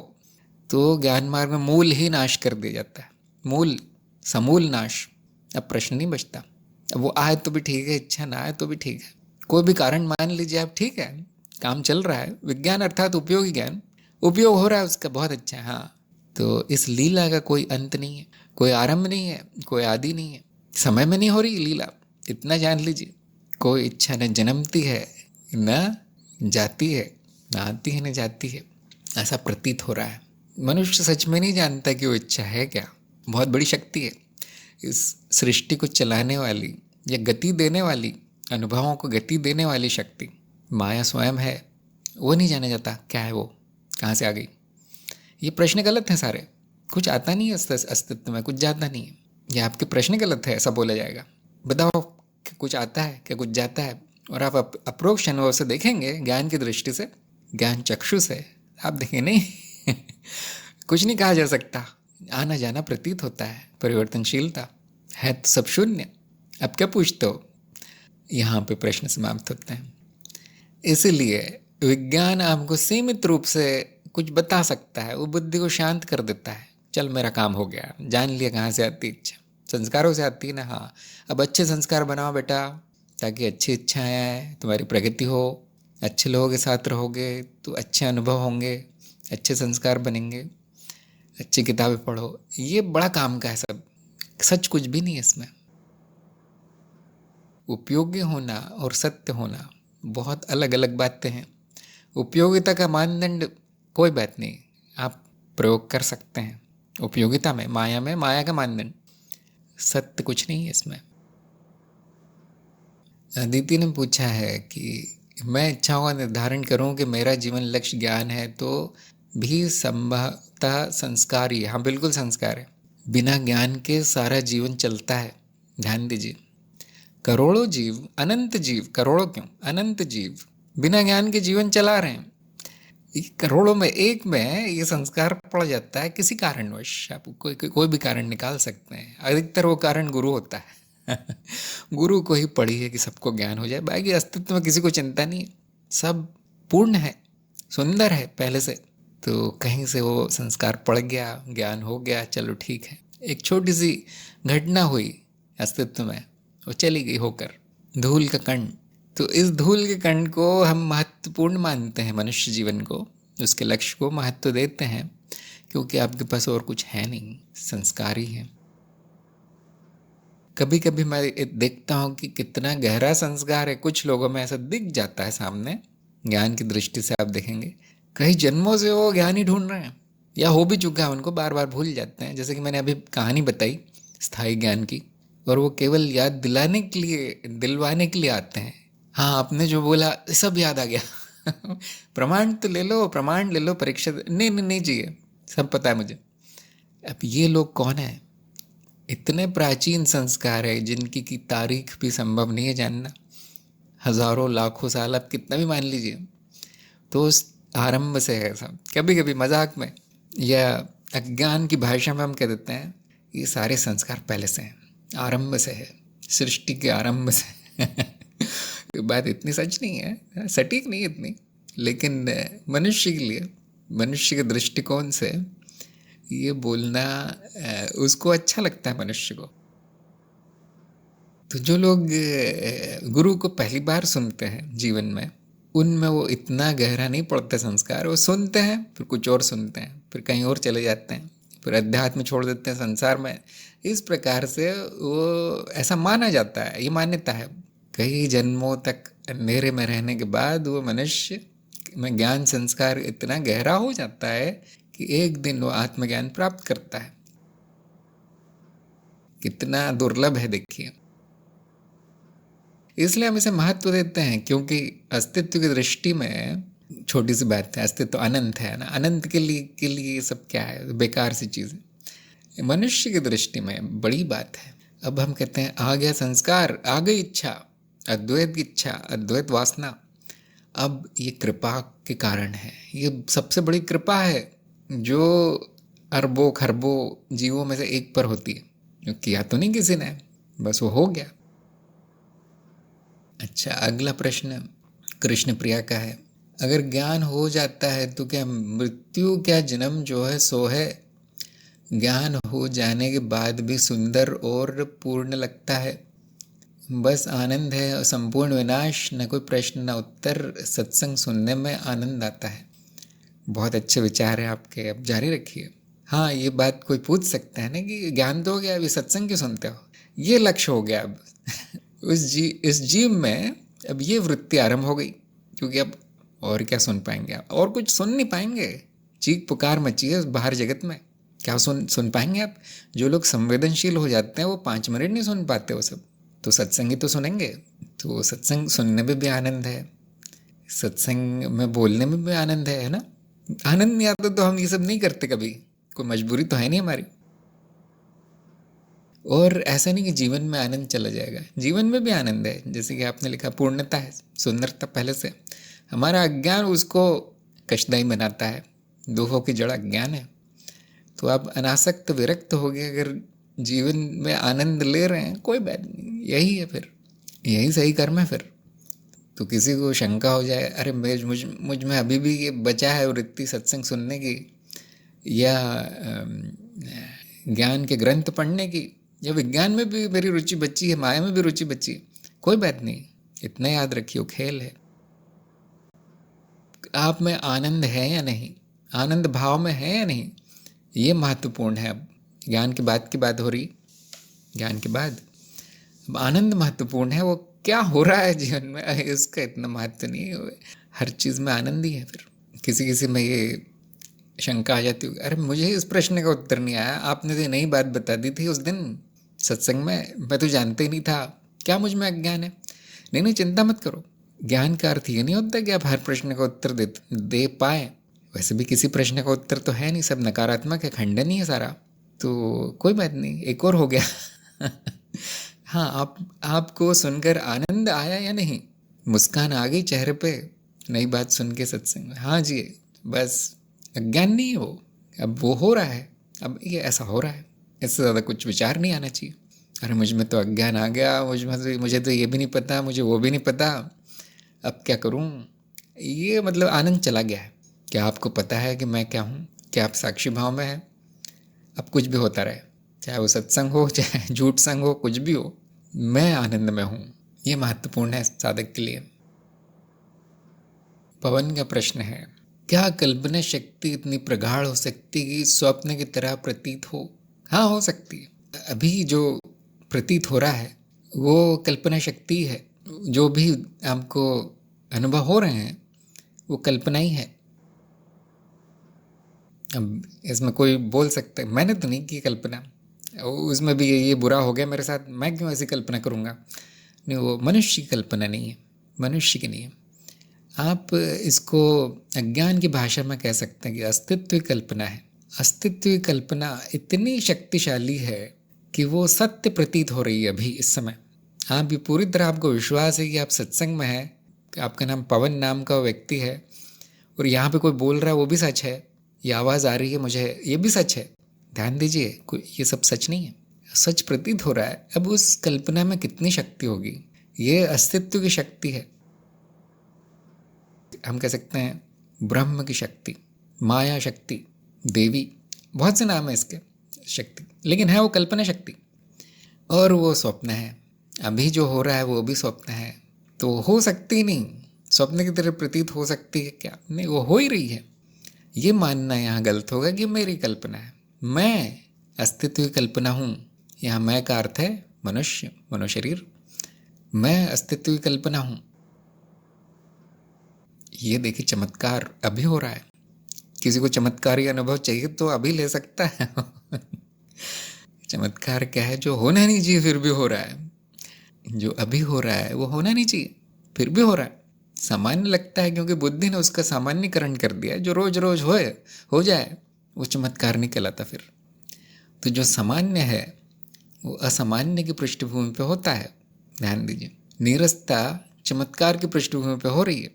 तो ज्ञान मार्ग में मूल ही नाश कर दिया जाता है, मूल, समूल नाश। अब प्रश्न नहीं बचता। अब वो आए तो भी ठीक है, इच्छा ना आए तो भी ठीक है, कोई भी कारण मान लीजिए आप, ठीक है, काम चल रहा है। विज्ञान अर्थात उपयोगी ज्ञान, उपयोग हो रहा है उसका, बहुत अच्छा है। हाँ, तो इस लीला का कोई अंत नहीं है, कोई आरंभ नहीं है, कोई आदि नहीं है, समय में नहीं हो रही लीला, इतना जान लीजिए। कोई इच्छा न जन्मती है न जाती है, न आती है न जाती है, ऐसा प्रतीत हो रहा है। मनुष्य सच में नहीं जानता कि वो इच्छा है क्या। बहुत बड़ी शक्ति है इस सृष्टि को चलाने वाली या गति देने वाली, अनुभवों को गति देने वाली शक्ति माया स्वयं है। वो नहीं जाना जाता क्या है, वो कहाँ से आ गई। ये प्रश्न गलत हैं सारे, कुछ आता नहीं है अस्तित्व में, कुछ जाता नहीं है। ये आपके प्रश्न गलत है, ऐसा बोला जाएगा। बताओ कि कुछ आता है क्या, कुछ जाता है? और आप अप्रोक्ष अनुभव से देखेंगे, ज्ञान की दृष्टि से, ज्ञान चक्षु से आप देखें नहीं कुछ नहीं कहा जा सकता, आना जाना प्रतीत होता है, परिवर्तनशीलता है तो सब शून्य। अब क्या पूछते हो? यहाँ पे प्रश्न समाप्त होते हैं। इसलिए विज्ञान आपको सीमित रूप से कुछ बता सकता है, वो बुद्धि को शांत कर देता है। चल मेरा काम हो गया, जान लिया कहाँ से आती इच्छा, संस्कारों से आती है ना। हाँ, अब अच्छे संस्कार बनाओ बेटा, ताकि अच्छी इच्छाएं आए, तुम्हारी प्रगति हो, अच्छे लोगों के साथ रहोगे तो अच्छे अनुभव होंगे, अच्छे संस्कार बनेंगे, अच्छी किताबें पढ़ो। ये बड़ा काम का है सब, सच कुछ भी नहीं है इसमें। उपयोगी होना और सत्य होना बहुत अलग अलग बातें हैं। उपयोगिता का मानदंड कोई बात नहीं, आप प्रयोग कर सकते हैं उपयोगिता में, माया का मानदंड। सत्य कुछ नहीं है इसमें। अदिति ने पूछा है कि मैं इच्छाओं का निर्धारण करूं कि मेरा जीवन लक्ष्य ज्ञान है तो भी संभवतः संस्कार ही है। हाँ बिल्कुल संस्कार है, बिना ज्ञान के सारा जीवन चलता है। ध्यान दीजिए, करोड़ों जीव, अनंत जीव, करोड़ों क्यों, अनंत जीव बिना ज्ञान के जीवन चला रहे हैं। करोड़ों में एक में ये संस्कार पड़ जाता है किसी कारणवश। आप कोई भी कारण निकाल सकते हैं, अधिकतर वो कारण गुरु होता है। गुरु को ही पड़ी है कि सबको ज्ञान हो जाए, बाकी अस्तित्व में किसी को चिंता नहीं है, सब पूर्ण है, सुंदर है पहले से। तो कहीं से वो संस्कार पड़ गया, ज्ञान हो गया, चलो ठीक है। एक छोटी सी घटना हुई अस्तित्व में, वो चली गई होकर, धूल का कण। तो इस धूल के कण को हम महत्वपूर्ण मानते हैं, मनुष्य जीवन को, उसके लक्ष्य को महत्व देते हैं, क्योंकि आपके पास और कुछ है नहीं, संस्कार ही है। कभी कभी मैं देखता हूँ कि कितना गहरा संस्कार है कुछ लोगों में, ऐसा दिख जाता है सामने। ज्ञान की दृष्टि से आप देखेंगे कई जन्मों से वो ज्ञान ही ढूंढ रहे हैं, या हो भी चुका है, उनको बार बार भूल जाते हैं। जैसे कि मैंने अभी कहानी बताई स्थायी ज्ञान की, और वो केवल याद दिलाने के लिए, दिलवाने के लिए आते हैं। हाँ, आपने जो बोला सब याद आ गया। प्रमाण तो ले लो, प्रमाण ले लो, परीक्षा नहीं नहीं नहीं चाहिए, सब पता है मुझे। अब ये लोग कौन है? इतने प्राचीन संस्कार है जिनकी की तारीख भी संभव नहीं है जानना, हजारों लाखों साल आप कितना भी मान लीजिए, तो उस आरंभ से है सब। कभी कभी मजाक में या अज्ञान की भाषा में हम कह देते हैं ये सारे संस्कार पहले से हैं, आरंभ से है, सृष्टि के आरंभ से। ये बात इतनी सच नहीं है, सटीक नहीं इतनी, लेकिन मनुष्य के लिए, मनुष्य के दृष्टिकोण से ये बोलना उसको अच्छा लगता है मनुष्य को। तो जो लोग गुरु को पहली बार सुनते हैं जीवन में, उनमें वो इतना गहरा नहीं पड़ता संस्कार। वो सुनते हैं, फिर कुछ और सुनते हैं, फिर कहीं और चले जाते हैं, फिर अध्यात्म छोड़ देते हैं संसार में। इस प्रकार से वो ऐसा माना जाता है, ये मान्यता है। कई जन्मों तक अंधेरे में रहने के बाद वो मनुष्य में ज्ञान संस्कार इतना गहरा हो जाता है कि एक दिन वो आत्मज्ञान प्राप्त करता है। कितना दुर्लभ है देखिए। इसलिए हम इसे महत्व देते हैं, क्योंकि अस्तित्व की दृष्टि में छोटी सी बात है, अस्तित्व अनंत है ना, अनंत के लिए ये सब क्या है, बेकार सी चीज़ है। मनुष्य की दृष्टि में बड़ी बात है। अब हम कहते हैं आ गया संस्कार, आ गई इच्छा, अद्वैत की इच्छा, अद्वैत वासना। अब ये कृपा के कारण है, ये सबसे बड़ी कृपा है जो अरबों खरबों जीवों में से एक पर होती है। किया तो नहीं किसी ने, बस वो हो गया। अच्छा, अगला प्रश्न कृष्ण प्रिया का है, अगर ज्ञान हो जाता है तो क्या मृत्यु, क्या जन्म जो है सो है? ज्ञान हो जाने के बाद भी सुंदर और पूर्ण लगता है, बस आनंद है, संपूर्ण विनाश, न कोई प्रश्न न उत्तर, सत्संग सुनने में आनंद आता है। बहुत अच्छे विचार है आपके, अब जारी रखिए। हाँ, ये बात कोई पूछ सकता है ना कि ज्ञान तो हो गया, अभी सत्संग क्यों सुनते हो? ये लक्ष्य हो गया अब। इस जीव में अब ये वृत्ति आरंभ हो गई, क्योंकि अब और क्या सुन पाएंगे आप, और कुछ सुन नहीं पाएंगे। चीख पुकार मची है बाहर जगत में, क्या सुन पाएंगे आप? जो लोग संवेदनशील हो जाते हैं वो 5 मिनट नहीं सुन पाते वो सब, तो सत्संग ही तो सुनेंगे। तो सत्संग सुनने में भी आनंद है, सत्संग में बोलने में भी आनंद है ना। आनंद नहीं आता तो हम ये सब नहीं करते कभी, कोई मजबूरी तो है नहीं हमारी। और ऐसा नहीं कि जीवन में आनंद चला जाएगा, जीवन में भी आनंद है। जैसे कि आपने लिखा पूर्णता है, सुंदरता पहले से। हमारा अज्ञान उसको कष्टदायी बनाता है, दुखों की जड़ अज्ञान है। तो आप अनासक्त विरक्त हो गए अगर जीवन में आनंद ले रहे हैं, कोई बात नहीं, यही है फिर, यही सही कर्म है फिर। तो किसी को शंका हो जाए, अरे मुझ में अभी भी ये बचा है वृत्ति सत्संग सुनने की, या ज्ञान के ग्रंथ पढ़ने की, या विज्ञान में भी मेरी रुचि बची है, माया में भी रुचि बची है, कोई बात नहीं, इतना याद रखियो खेल है। आप में आनंद है या नहीं, आनंद भाव में है या नहीं, ये महत्वपूर्ण है। अब ज्ञान की बात हो रही, ज्ञान के बाद अब आनंद महत्वपूर्ण है। वो क्या हो रहा है जीवन में, इसका इतना महत्व नहीं है, हर चीज़ में आनंद ही है। फिर किसी में ये शंका आ जाती होगी, अरे मुझे इस प्रश्न का उत्तर नहीं आया, आपने तो नई बात बता दी थी उस दिन सत्संग में, मैं तो जानते ही नहीं था, क्या मुझ में अज्ञान है? नहीं, चिंता मत करो, ज्ञान का अर्थ ये नहीं होता कि आप हर प्रश्न का उत्तर दे पाए। वैसे भी किसी प्रश्न का उत्तर तो है नहीं, सब नकारात्मक है, खंडन ही है सारा, तो कोई बात नहीं, एक और हो गया। हाँ, आपको सुनकर आनंद आया या नहीं, मुस्कान आ गई चेहरे पे नई बात सुन के सत्संग में? हाँ जी, बस अज्ञान नहीं है वो, अब वो हो रहा है, अब ये ऐसा हो रहा है, इससे ज़्यादा कुछ विचार नहीं आना चाहिए। अरे मुझ में तो अज्ञान आ गया, मुझे तो ये भी नहीं पता, मुझे वो भी नहीं पता, अब क्या करूं? ये मतलब आनंद चला गया है। क्या आपको पता है कि मैं क्या हूँ? क्या आप साक्षी भाव में हैं? अब कुछ भी होता रहे, चाहे वो सत्संग हो, चाहे झूठ संग हो, कुछ भी हो, मैं आनंद में हूँ। ये महत्वपूर्ण है साधक के लिए। पवन का प्रश्न है, क्या कल्पना शक्ति इतनी प्रगाढ़ हो सकती कि स्वप्न की तरह प्रतीत हो? हाँ, हो सकती है। अभी जो प्रतीत हो रहा है वो कल्पना शक्ति है, जो भी आपको अनुभव हो रहे हैं वो कल्पना ही है। अब इसमें कोई बोल सकता है मैंने तो नहीं की कल्पना, उसमें भी ये बुरा हो गया मेरे साथ, मैं क्यों ऐसी कल्पना करूँगा? नहीं, वो मनुष्य की कल्पना नहीं है, मनुष्य की नहीं है। आप इसको अज्ञान की भाषा में कह सकते हैं कि अस्तित्व की कल्पना है। अस्तित्व की कल्पना इतनी शक्तिशाली है कि वो सत्य प्रतीत हो रही है अभी इस समय। आप भी पूरी तरह आपको विश्वास है कि आप सत्संग में हैं, आपका नाम पवन नाम का व्यक्ति है, और यहाँ पे कोई बोल रहा है वो भी सच है, ये आवाज़ आ रही है मुझे, ये भी सच है। ध्यान दीजिए, कोई ये सब सच नहीं है, सच प्रतीत हो रहा है। अब उस कल्पना में कितनी शक्ति होगी? ये अस्तित्व की शक्ति है। हम कह सकते हैं ब्रह्म की शक्ति, माया शक्ति, देवी, बहुत से नाम है इसके शक्ति, लेकिन है वो कल्पना शक्ति। और वो स्वप्न है, अभी जो हो रहा है वो भी स्वप्न है, तो हो सकती नहीं, स्वप्न की तरह प्रतीत हो सकती है क्या? नहीं, वो हो ही रही है। ये मानना यहाँ गलत होगा कि मेरी कल्पना है, मैं अस्तित्व की कल्पना हूँ। यहाँ मैं का अर्थ है मनुष्य, मनोशरीर, मैं अस्तित्व की कल्पना हूँ। ये देखिए चमत्कार अभी हो रहा है। किसी को चमत्कारी अनुभव चाहिए तो अभी ले सकता है। चमत्कार क्या है? जो होना नहीं चाहिए फिर भी हो रहा है। जो अभी हो रहा है वो होना नहीं चाहिए, फिर भी हो रहा है। सामान्य लगता है क्योंकि बुद्धि ने उसका सामान्यकरण कर दिया। जो रोज रोज हो जाए वो चमत्कार नहीं कहलाता फिर। तो जो सामान्य है वो असामान्य की पृष्ठभूमि पे होता है। ध्यान दीजिए, नीरसता चमत्कार की पृष्ठभूमि पे हो रही है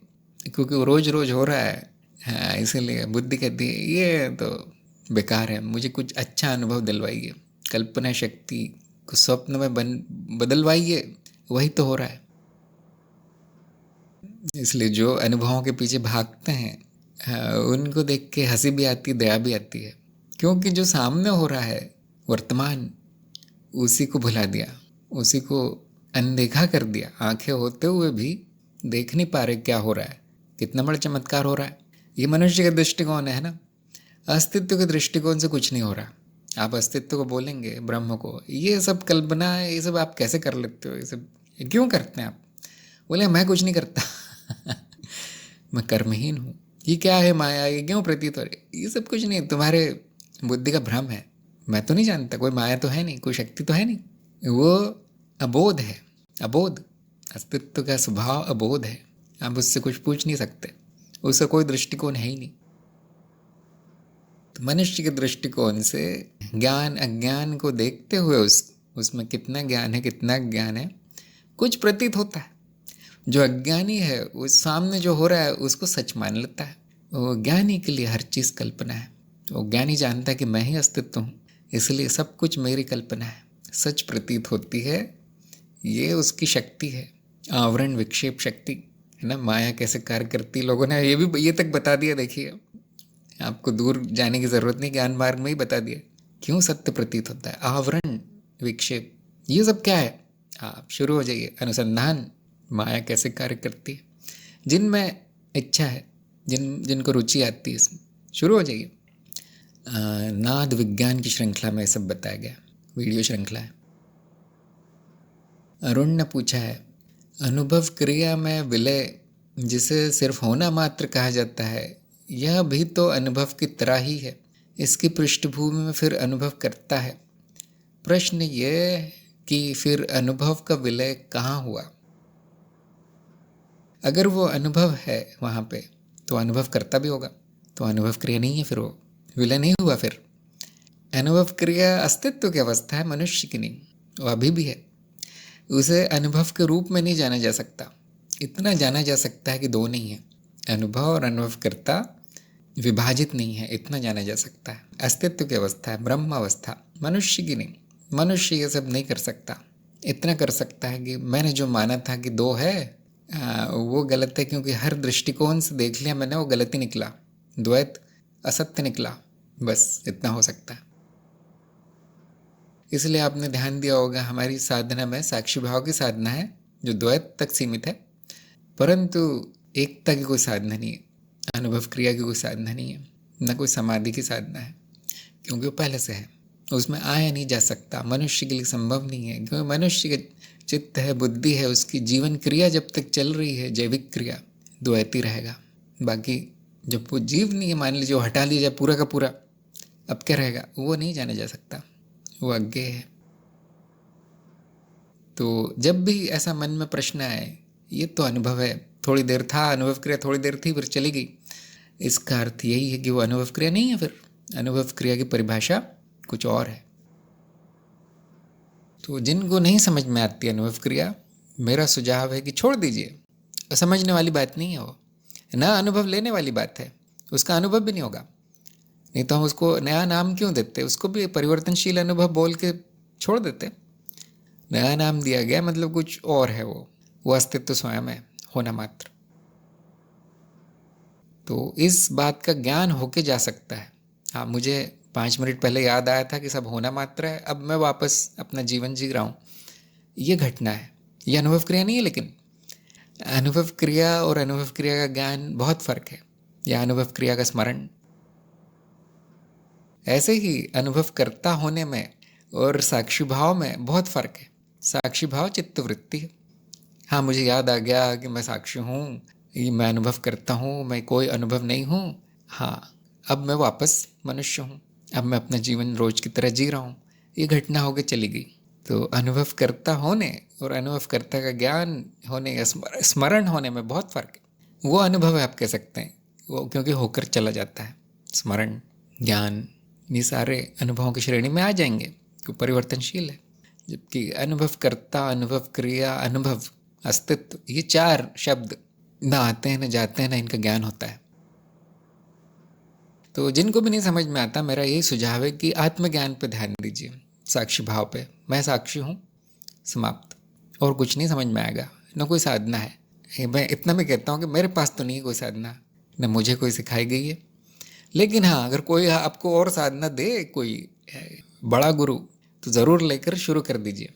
क्योंकि वो रोज रोज हो रहा है। हाँ, इसीलिए बुद्धि कहती है ये तो बेकार है, मुझे कुछ अच्छा अनुभव दिलवाइए, कल्पना शक्ति को स्वप्न में बदलवाइए, वही तो हो रहा है। इसलिए जो अनुभवों के पीछे भागते हैं, हाँ, उनको देख के हंसी भी आती, दया भी आती है, क्योंकि जो सामने हो रहा है वर्तमान, उसी को भुला दिया, उसी को अनदेखा कर दिया। आंखें होते हुए भी देख नहीं पा रहे क्या हो रहा है, कितना बड़ा चमत्कार हो रहा है। ये मनुष्य का दृष्टिकोण है ना, अस्तित्व के दृष्टिकोण से कुछ नहीं हो रहा। आप अस्तित्व को बोलेंगे, ब्रह्म को, ये सब कल्पना है, ये सब आप कैसे कर लेते हो, ये सब क्यों करते हैं आप? बोले मैं कुछ नहीं करता। मैं कर्महीन हूँ। ये क्या है माया, ये क्यों प्रतीत हो रही? ये सब कुछ नहीं, तुम्हारे बुद्धि का भ्रम है। मैं तो नहीं जानता, कोई माया तो है नहीं, कोई शक्ति तो है नहीं, वो अबोध है। अबोध, अस्तित्व का स्वभाव अबोध है। आप उससे कुछ पूछ नहीं सकते, उसका कोई दृष्टिकोण है ही नहीं। तो मनुष्य के दृष्टिकोण से ज्ञान अज्ञान को देखते हुए उसमें कितना ज्ञान है, कितना ज्ञान है, कुछ प्रतीत होता है। जो अज्ञानी है उस सामने जो हो रहा है उसको सच मान लेता है। वो ज्ञानी के लिए हर चीज़ कल्पना है। वो ज्ञानी जानता है कि मैं ही अस्तित्व हूँ, इसलिए सब कुछ मेरी कल्पना है, सच प्रतीत होती है। ये उसकी शक्ति है, आवरण विक्षेप शक्ति है ना। माया कैसे कार्य करती, लोगों ने ये तक बता दिया। देखिए, आपको दूर जाने की जरूरत नहीं, ज्ञान मार्ग में ही बता दिया क्यों सत्य प्रतीत होता है। आवरण विक्षेप ये सब क्या है, आप शुरू हो जाइए अनुसंधान। माया कैसे कार्य करती है, जिनमें इच्छा है, जिनको रुचि आती है, इसमें शुरू हो जाइए। नाद विज्ञान की श्रृंखला में सब बताया गया, वीडियो श्रृंखला है। अरुण ने पूछा है, अनुभव क्रिया में विलय जिसे सिर्फ होना मात्र कहा जाता है, यह भी तो अनुभव की तरह ही है। इसकी पृष्ठभूमि में फिर अनुभव करता है। प्रश्न ये कि फिर अनुभव का विलय कहाँ हुआ। अगर वो अनुभव है वहाँ पे, तो अनुभव करता भी होगा, तो अनुभव क्रिया नहीं है, फिर वो विलय नहीं हुआ। फिर अनुभव क्रिया अस्तित्व की अवस्था है, मनुष्य की नहीं, वो अभी भी है। उसे अनुभव के रूप में नहीं जाना जा सकता। इतना जाना जा सकता है कि दो नहीं है, अनुभव और अनुभवकर्ता विभाजित नहीं है, इतना जाना जा सकता है। अस्तित्व की अवस्था है, ब्रह्म अवस्था, मनुष्य की नहीं। मनुष्य ये सब नहीं कर सकता। इतना कर सकता है कि मैंने जो माना था कि दो है, वो गलत है, क्योंकि हर दृष्टिकोण से देख लिया मैंने, वो गलत ही निकला, द्वैत असत्य निकला। बस इतना हो सकता है। इसलिए आपने ध्यान दिया होगा, हमारी साधना में साक्षी भाव की साधना है जो द्वैत तक सीमित है, परंतु एकता की कोई साधना नहीं है, अनुभव क्रिया की कोई साधना नहीं है, न कोई समाधि की साधना है, क्योंकि वो पहले से है, उसमें आया नहीं जा सकता। मनुष्य के लिए संभव नहीं है, क्योंकि मनुष्य का चित्त है, बुद्धि है, उसकी जीवन क्रिया जब तक चल रही है, जैविक क्रिया, द्वैती रहेगा। बाकी जब वो जीव नहीं है, मान लीजिए वो हटा लिया जाए पूरा का पूरा, अब क्या रहेगा, वो नहीं जाना जा सकता, वो अज्ञेय है। तो जब भी ऐसा मन में प्रश्न आए, ये तो अनुभव है, थोड़ी देर था, अनुभव क्रिया थोड़ी देर थी, फिर चली गई, इसका अर्थ यही है कि वो अनुभव क्रिया नहीं है। फिर अनुभव क्रिया की परिभाषा कुछ और है। तो जिनको नहीं समझ में आती अनुभव क्रिया, मेरा सुझाव है कि छोड़ दीजिए, समझने वाली बात नहीं है वो, ना अनुभव लेने वाली बात है, उसका अनुभव भी नहीं होगा। नहीं तो हम उसको नया नाम क्यों देते, उसको भी परिवर्तनशील अनुभव बोल के छोड़ देते। नया नाम दिया गया मतलब कुछ और है, वो अस्तित्व स्वयं है, होना मात्र। तो इस बात का ज्ञान होके जा सकता है। हाँ, मुझे 5 मिनट पहले याद आया था कि सब होना मात्र है, अब मैं वापस अपना जीवन जी रहा हूँ, ये घटना है, ये अनुभव क्रिया नहीं है। लेकिन अनुभव क्रिया और अनुभव क्रिया का ज्ञान बहुत फर्क है, या अनुभव क्रिया का स्मरण। ऐसे ही अनुभव करता होने में और साक्षी भाव में बहुत फर्क है। साक्षी भाव चित्तवृत्ति है। हाँ, मुझे याद आ गया कि मैं साक्षी हूँ, मैं अनुभव करता हूँ, मैं कोई अनुभव नहीं हूँ। हाँ, अब मैं वापस मनुष्य हूँ, अब मैं अपना जीवन रोज की तरह जी रहा हूँ, ये घटना होकर चली गई। तो अनुभव करता होने और अनुभव करता का ज्ञान होने या स्मरण होने में बहुत फर्क है। वो अनुभव है आप कह सकते हैं, वो क्योंकि होकर चला जाता है। स्मरण, ज्ञान, ये सारे अनुभवों की श्रेणी में आ जाएंगे, क्योंकि परिवर्तनशील है। जबकि अनुभव करता, अनुभव क्रिया, अनुभव, अस्तित्व, ये 4 शब्द ना आते हैं, ना जाते हैं, ना इनका ज्ञान होता है। तो जिनको भी नहीं समझ में आता, मेरा यही सुझाव है कि आत्मज्ञान पे ध्यान दीजिए, साक्षी भाव पे। मैं साक्षी हूँ, समाप्त, और कुछ नहीं समझ में आएगा, न कोई साधना है। मैं इतना भी कहता हूँ कि मेरे पास तो नहीं है कोई साधना, न मुझे कोई सिखाई गई है। लेकिन हाँ, अगर कोई आपको और साधना दे, कोई बड़ा गुरु, तो ज़रूर लेकर शुरू कर दीजिए,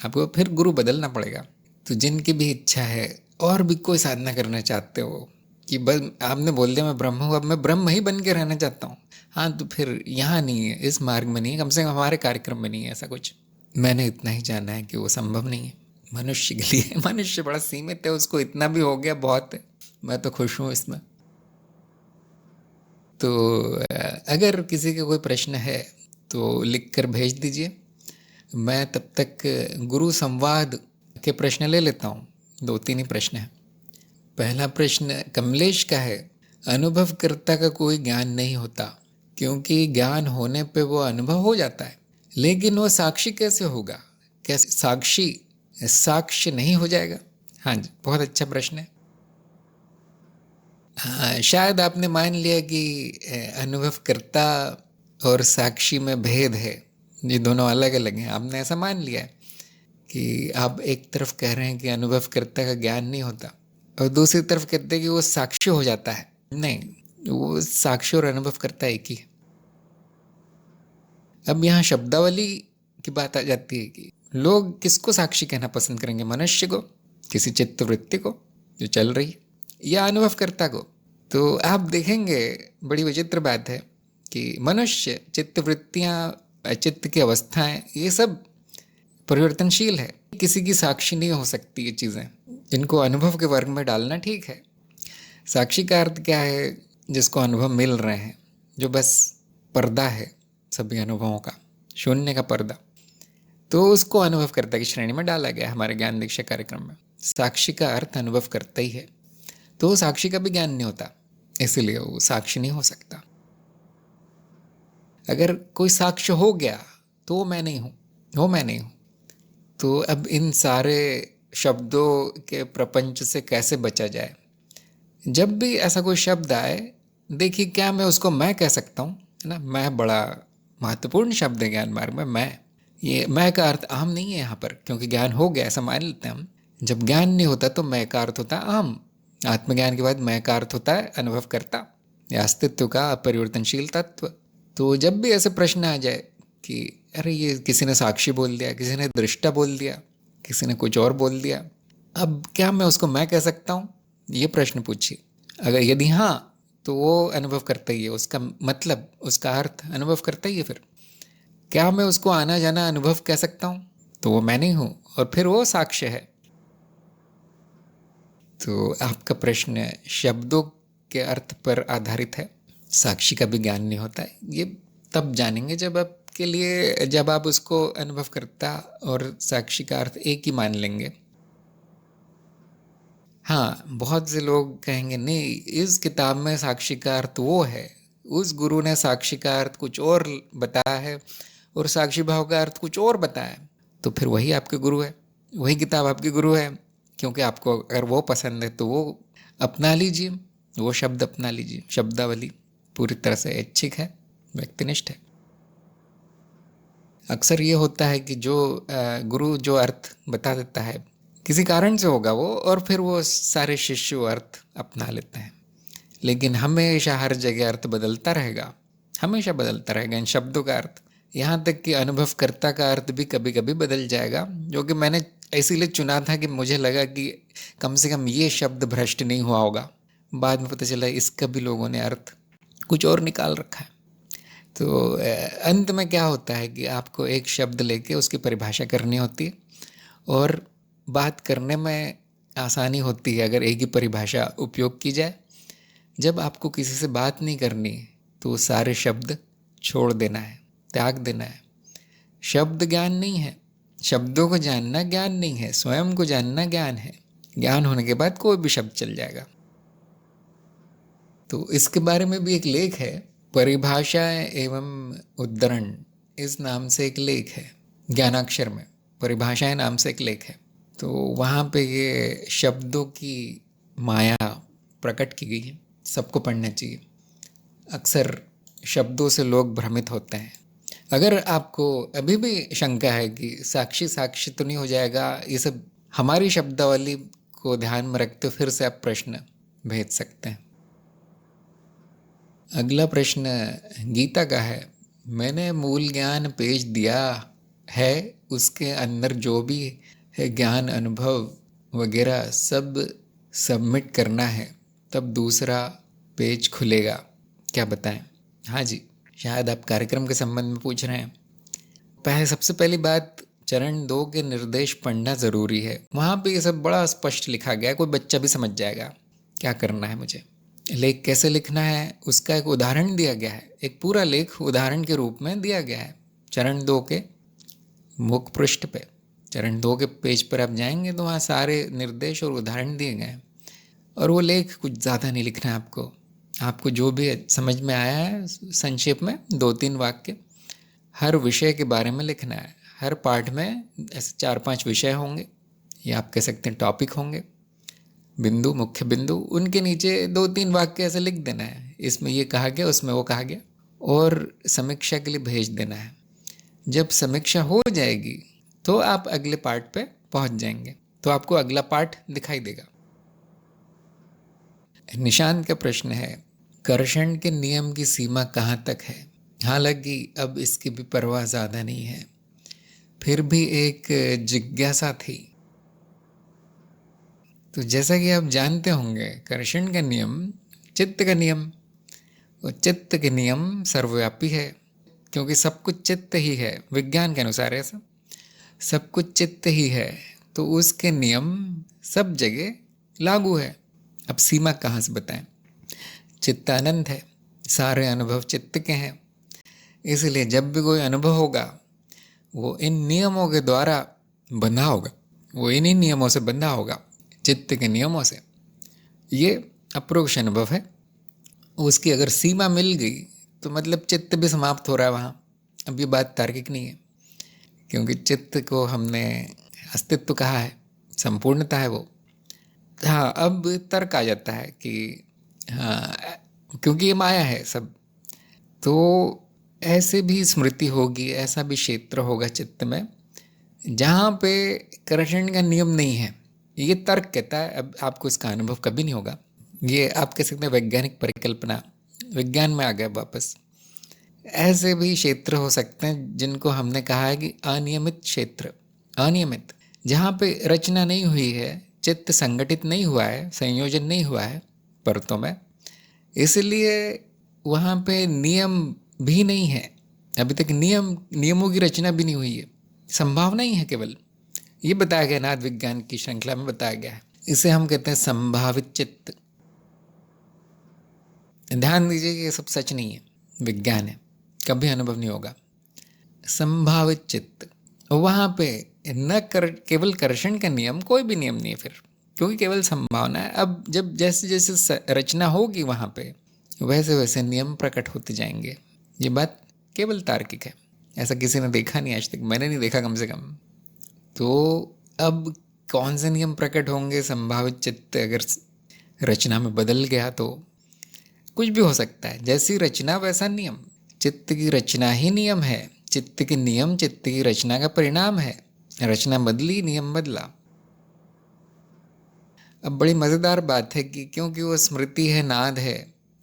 आपको फिर गुरु बदलना पड़ेगा। तो जिनकी भी इच्छा है और भी कोई साधना करना चाहते हो कि बस आपने बोल दिया मैं ब्रह्म हूँ, अब मैं ब्रह्म ही बन के रहना चाहता हूँ, हाँ, तो फिर यहाँ नहीं है, इस मार्ग में नहीं है, कम से कम हमारे कार्यक्रम में नहीं है ऐसा कुछ। मैंने इतना ही जाना है कि वो संभव नहीं है मनुष्य के लिए। मनुष्य बड़ा सीमित है, उसको इतना भी हो गया बहुत है, मैं तो खुश हूँ इसमें। तो अगर किसी का कोई प्रश्न है तो लिख कर भेज दीजिए। मैं तब तक गुरु संवाद के प्रश्न ले लेता हूँ। 2-3 ही प्रश्न हैं। पहला प्रश्न कमलेश का है, अनुभवकर्ता का कोई ज्ञान नहीं होता, क्योंकि ज्ञान होने पे वो अनुभव हो जाता है, लेकिन वो साक्षी कैसे होगा, कैसे साक्षी साक्ष्य नहीं हो जाएगा? हाँ जी, बहुत अच्छा प्रश्न है। हाँ, शायद आपने मान लिया कि अनुभवकर्ता और साक्षी में भेद है, ये दोनों अलग अलग हैं। आपने ऐसा मान लिया है कि आप एक तरफ कह रहे हैं कि अनुभवकर्ता का ज्ञान नहीं होता, और दूसरी तरफ कहते हैं कि वो साक्ष्य हो जाता है। नहीं, वो साक्ष्य और अनुभवकर्ता एक ही है। अब यहाँ शब्दावली की बात आ जाती है कि लोग किसको साक्षी कहना पसंद करेंगे, मनुष्य को, किसी चित्तवृत्ति को जो चल रही है, या अनुभवकर्ता को। तो आप देखेंगे बड़ी विचित्र बात है कि मनुष्य, चित्तवृत्तियाँ, चित्त की अवस्थाएं, ये सब परिवर्तनशील है। किसी की साक्षी नहीं हो सकती ये चीज़ें। इनको अनुभव के वर्ग में डालना ठीक है। साक्षी का अर्थ क्या है? जिसको अनुभव मिल रहे हैं, जो बस पर्दा है सभी अनुभवों का, शून्य का पर्दा, तो उसको अनुभवकर्ता की श्रेणी में डाला गया हमारे ज्ञान दीक्षा कार्यक्रम में। साक्षी का अर्थ अनुभवकर्ता ही है, तो साक्षी का भी ज्ञान नहीं होता, इसलिए वो साक्षी नहीं हो सकता। अगर कोई साक्ष्य हो गया तो वो मैं नहीं हूँ, वो मैं नहीं हूँ। तो अब इन सारे शब्दों के प्रपंच से कैसे बचा जाए? जब भी ऐसा कोई शब्द आए, देखिए क्या मैं उसको मैं कह सकता हूँ, है ना। मैं बड़ा महत्वपूर्ण शब्द है ज्ञान मार्ग में। मैं, ये मैं का अर्थ आम नहीं है यहाँ पर, क्योंकि ज्ञान हो गया ऐसा मान लेते हैं हम। जब ज्ञान नहीं होता तो मैं का अर्थ होता है आम। आत्मज्ञान के बाद मैं का अर्थ होता है अनुभवकर्ता या अस्तित्व का अपरिवर्तनशील तत्व। तो जब भी ऐसे प्रश्न आ जाए कि अरे ये किसी ने साक्षी बोल दिया, किसी ने दृष्टा बोल दिया, किसी ने कुछ और बोल दिया, अब क्या मैं उसको मैं कह सकता हूँ? ये प्रश्न पूछिए। अगर यदि हाँ, तो वो अनुभव करता ही है, उसका मतलब, उसका अर्थ अनुभव करता ही है। फिर क्या मैं उसको आना जाना अनुभव कह सकता हूँ? तो वो मैं नहीं हूँ, और फिर वो साक्ष्य है। तो आपका प्रश्न शब्दों के अर्थ पर आधारित है। साक्षी का भी ज्ञान नहीं होता है, ये तब जानेंगे जब आप उसको अनुभवकर्ता और साक्षी का अर्थ एक ही मान लेंगे। हाँ, बहुत से लोग कहेंगे नहीं, इस किताब में साक्षी का अर्थ वो है, उस गुरु ने साक्षी का अर्थ कुछ और बताया है और साक्षी भाव का अर्थ कुछ और बताया है। तो फिर वही आपके गुरु है, वही किताब आपकी गुरु है, क्योंकि आपको अगर वो पसंद है तो वो अपना लीजिए, वो शब्द अपना लीजिए। शब्दावली पूरी तरह से ऐच्छिक है, व्यक्तिनिष्ठ है। अक्सर ये होता है कि जो गुरु जो अर्थ बता देता है, किसी कारण से होगा वो, और फिर वो सारे शिष्य अर्थ अपना लेते हैं। लेकिन हमेशा हर जगह अर्थ बदलता रहेगा, हमेशा बदलता रहेगा इन शब्दों का अर्थ। यहाँ तक कि अनुभवकर्ता का अर्थ भी कभी कभी बदल जाएगा, जो कि मैंने इसीलिए चुना था कि मुझे लगा कि कम से कम ये शब्द भ्रष्ट नहीं हुआ होगा। बाद में पता चला इसका भी लोगों ने अर्थ कुछ और निकाल रखा है। तो अंत में क्या होता है कि आपको एक शब्द लेके उसकी परिभाषा करनी होती है, और बात करने में आसानी होती है अगर एक ही परिभाषा उपयोग की जाए। जब आपको किसी से बात नहीं करनी तो सारे शब्द छोड़ देना है, त्याग देना है। शब्द ज्ञान नहीं है, शब्दों को जानना ज्ञान नहीं है, स्वयं को जानना ज्ञान है। ज्ञान होने के बाद कोई भी शब्द चल जाएगा। तो इसके बारे में भी एक लेख है, परिभाषाएं एवं उद्धरण इस नाम से एक लेख है, ज्ञानाक्षर में परिभाषाएं नाम से एक लेख है। तो वहाँ पे ये शब्दों की माया प्रकट की गई है, सबको पढ़ना चाहिए। अक्सर शब्दों से लोग भ्रमित होते हैं। अगर आपको अभी भी शंका है कि साक्षी साक्षी तो नहीं हो जाएगा, ये सब हमारी शब्दावली को ध्यान में रखते फिर से आप प्रश्न भेज सकते हैं। अगला प्रश्न गीता का है। मैंने मूल ज्ञान पेज दिया है, उसके अंदर जो भी है ज्ञान अनुभव वगैरह सब सबमिट करना है, तब दूसरा पेज खुलेगा, क्या बताएं? हाँ जी, शायद आप कार्यक्रम के संबंध में पूछ रहे हैं। सबसे पहली बात, चरण 2 के निर्देश पढ़ना ज़रूरी है। वहाँ पे ये सब बड़ा स्पष्ट लिखा गया है, कोई बच्चा भी समझ जाएगा क्या करना है मुझे। लेख कैसे लिखना है उसका एक उदाहरण दिया गया है, एक पूरा लेख उदाहरण के रूप में दिया गया है चरण 2 के मुख पृष्ठ पे। चरण 2 के पेज पर आप जाएंगे तो वहाँ सारे निर्देश और उदाहरण दिए गए हैं। और वो लेख कुछ ज़्यादा नहीं लिखना है आपको जो भी समझ में आया है संक्षेप में 2-3 वाक्य हर विषय के बारे में लिखना है। हर पाठ में ऐसे 4-5 विषय होंगे, या आप कह सकते हैं टॉपिक होंगे, बिंदु, मुख्य बिंदु, उनके नीचे 2-3 वाक्य ऐसे लिख देना है, इसमें ये कहा गया, उसमें वो कहा गया, और समीक्षा के लिए भेज देना है। जब समीक्षा हो जाएगी तो आप अगले पार्ट पे पहुंच जाएंगे, तो आपको अगला पार्ट दिखाई देगा। निशांत का प्रश्न है, कर्षण के नियम की सीमा कहाँ तक है? हालांकि अब इसकी भी परवाह ज़्यादा नहीं है, फिर भी एक जिज्ञासा थी। तो जैसा कि आप जानते होंगे, कर्षण का नियम चित्त का नियम, और चित्त के नियम सर्वव्यापी है, क्योंकि सब कुछ चित्त ही है। विज्ञान के अनुसार ऐसा सब कुछ चित्त ही है, तो उसके नियम सब जगह लागू है। अब सीमा कहाँ से बताएं? चित्त अनंत है, सारे अनुभव चित्त के हैं, इसलिए जब भी कोई अनुभव होगा वो इन नियमों के द्वारा बंधा होगा, वो इन्हीं नियमों से बंधा होगा, चित्त के नियमों से। ये अपरोक्ष अनुभव है। उसकी अगर सीमा मिल गई तो मतलब चित्त भी समाप्त हो रहा है वहाँ। अब ये बात तार्किक नहीं है, क्योंकि चित्त को हमने अस्तित्व कहा है, संपूर्णता है वो। हाँ, अब तर्क आ जाता है कि हाँ, क्योंकि ये माया है सब, तो ऐसे भी स्मृति होगी, ऐसा भी क्षेत्र होगा चित्त में जहाँ पे कर्षण का नियम नहीं है। ये तर्क कहता है। अब आपको इसका अनुभव कभी नहीं होगा, ये आप कह सकते हैं वैज्ञानिक परिकल्पना, विज्ञान में आ गया वापस। ऐसे भी क्षेत्र हो सकते हैं जिनको हमने कहा है कि अनियमित क्षेत्र, अनियमित, जहाँ पे रचना नहीं हुई है, चित्त संगठित नहीं हुआ है, संयोजन नहीं हुआ है परतों में, इसलिए वहाँ पे नियम भी नहीं है। अभी तक नियमों की रचना भी नहीं हुई है, संभावना ही है केवल। ये बताया गया नाद विज्ञान की श्रृंखला में बताया गया है। इसे हम कहते हैं संभावित चित्त। ध्यान दीजिए कि ये सब सच नहीं है, विज्ञान है, कभी अनुभव नहीं होगा। संभावित चित्त, वहाँ पे केवल कर्षण का नियम, कोई भी नियम नहीं है फिर, क्योंकि केवल संभावना है। अब जब जैसे जैसे रचना होगी वहाँ पे, वैसे वैसे नियम प्रकट होते जाएंगे। ये बात केवल तार्किक है, ऐसा किसी ने देखा नहीं आज तक, मैंने नहीं देखा कम से कम। तो अब कौन से नियम प्रकट होंगे? संभावित चित्त अगर रचना में बदल गया तो कुछ भी हो सकता है। जैसी रचना वैसा नियम, चित्त की रचना ही नियम है, चित्त के नियम चित्त की रचना का परिणाम है। रचना बदली, नियम बदला। अब बड़ी मज़ेदार बात है कि क्योंकि वो स्मृति है, नाद है,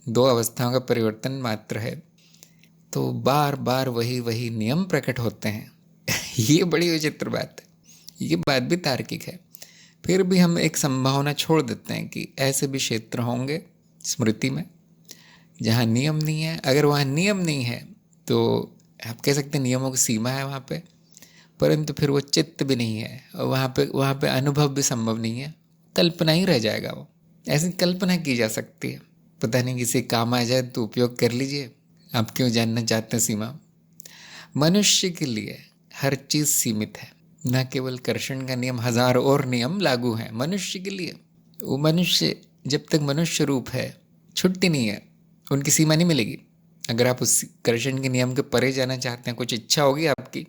दो अवस्थाओं का परिवर्तन मात्र है, तो बार बार वही वही नियम प्रकट होते हैं। ये बड़ी विचित्र बात है, ये बात भी तार्किक है। फिर भी हम एक संभावना छोड़ देते हैं कि ऐसे भी क्षेत्र होंगे स्मृति में जहाँ नियम नहीं है। अगर वहाँ नियम नहीं है तो आप कह सकते हैं नियमों की सीमा है वहाँ पे, परंतु फिर वो चित्त भी नहीं है, और वहाँ पे अनुभव भी संभव नहीं है, कल्पना ही रह जाएगा वो। ऐसी कल्पना की जा सकती है, पता नहीं किसी काम आ जाए तो उपयोग कर लीजिए। आप क्यों जानना चाहते हैं सीमा? मनुष्य के लिए हर चीज़ सीमित है, न केवल कर्षण का नियम, हजार और नियम लागू हैं मनुष्य के लिए। वो मनुष्य जब तक मनुष्य रूप है, छुट्टी नहीं है, उनकी सीमा नहीं मिलेगी। अगर आप उस कर्षण के नियम के परे जाना चाहते हैं, कुछ इच्छा होगी आपकी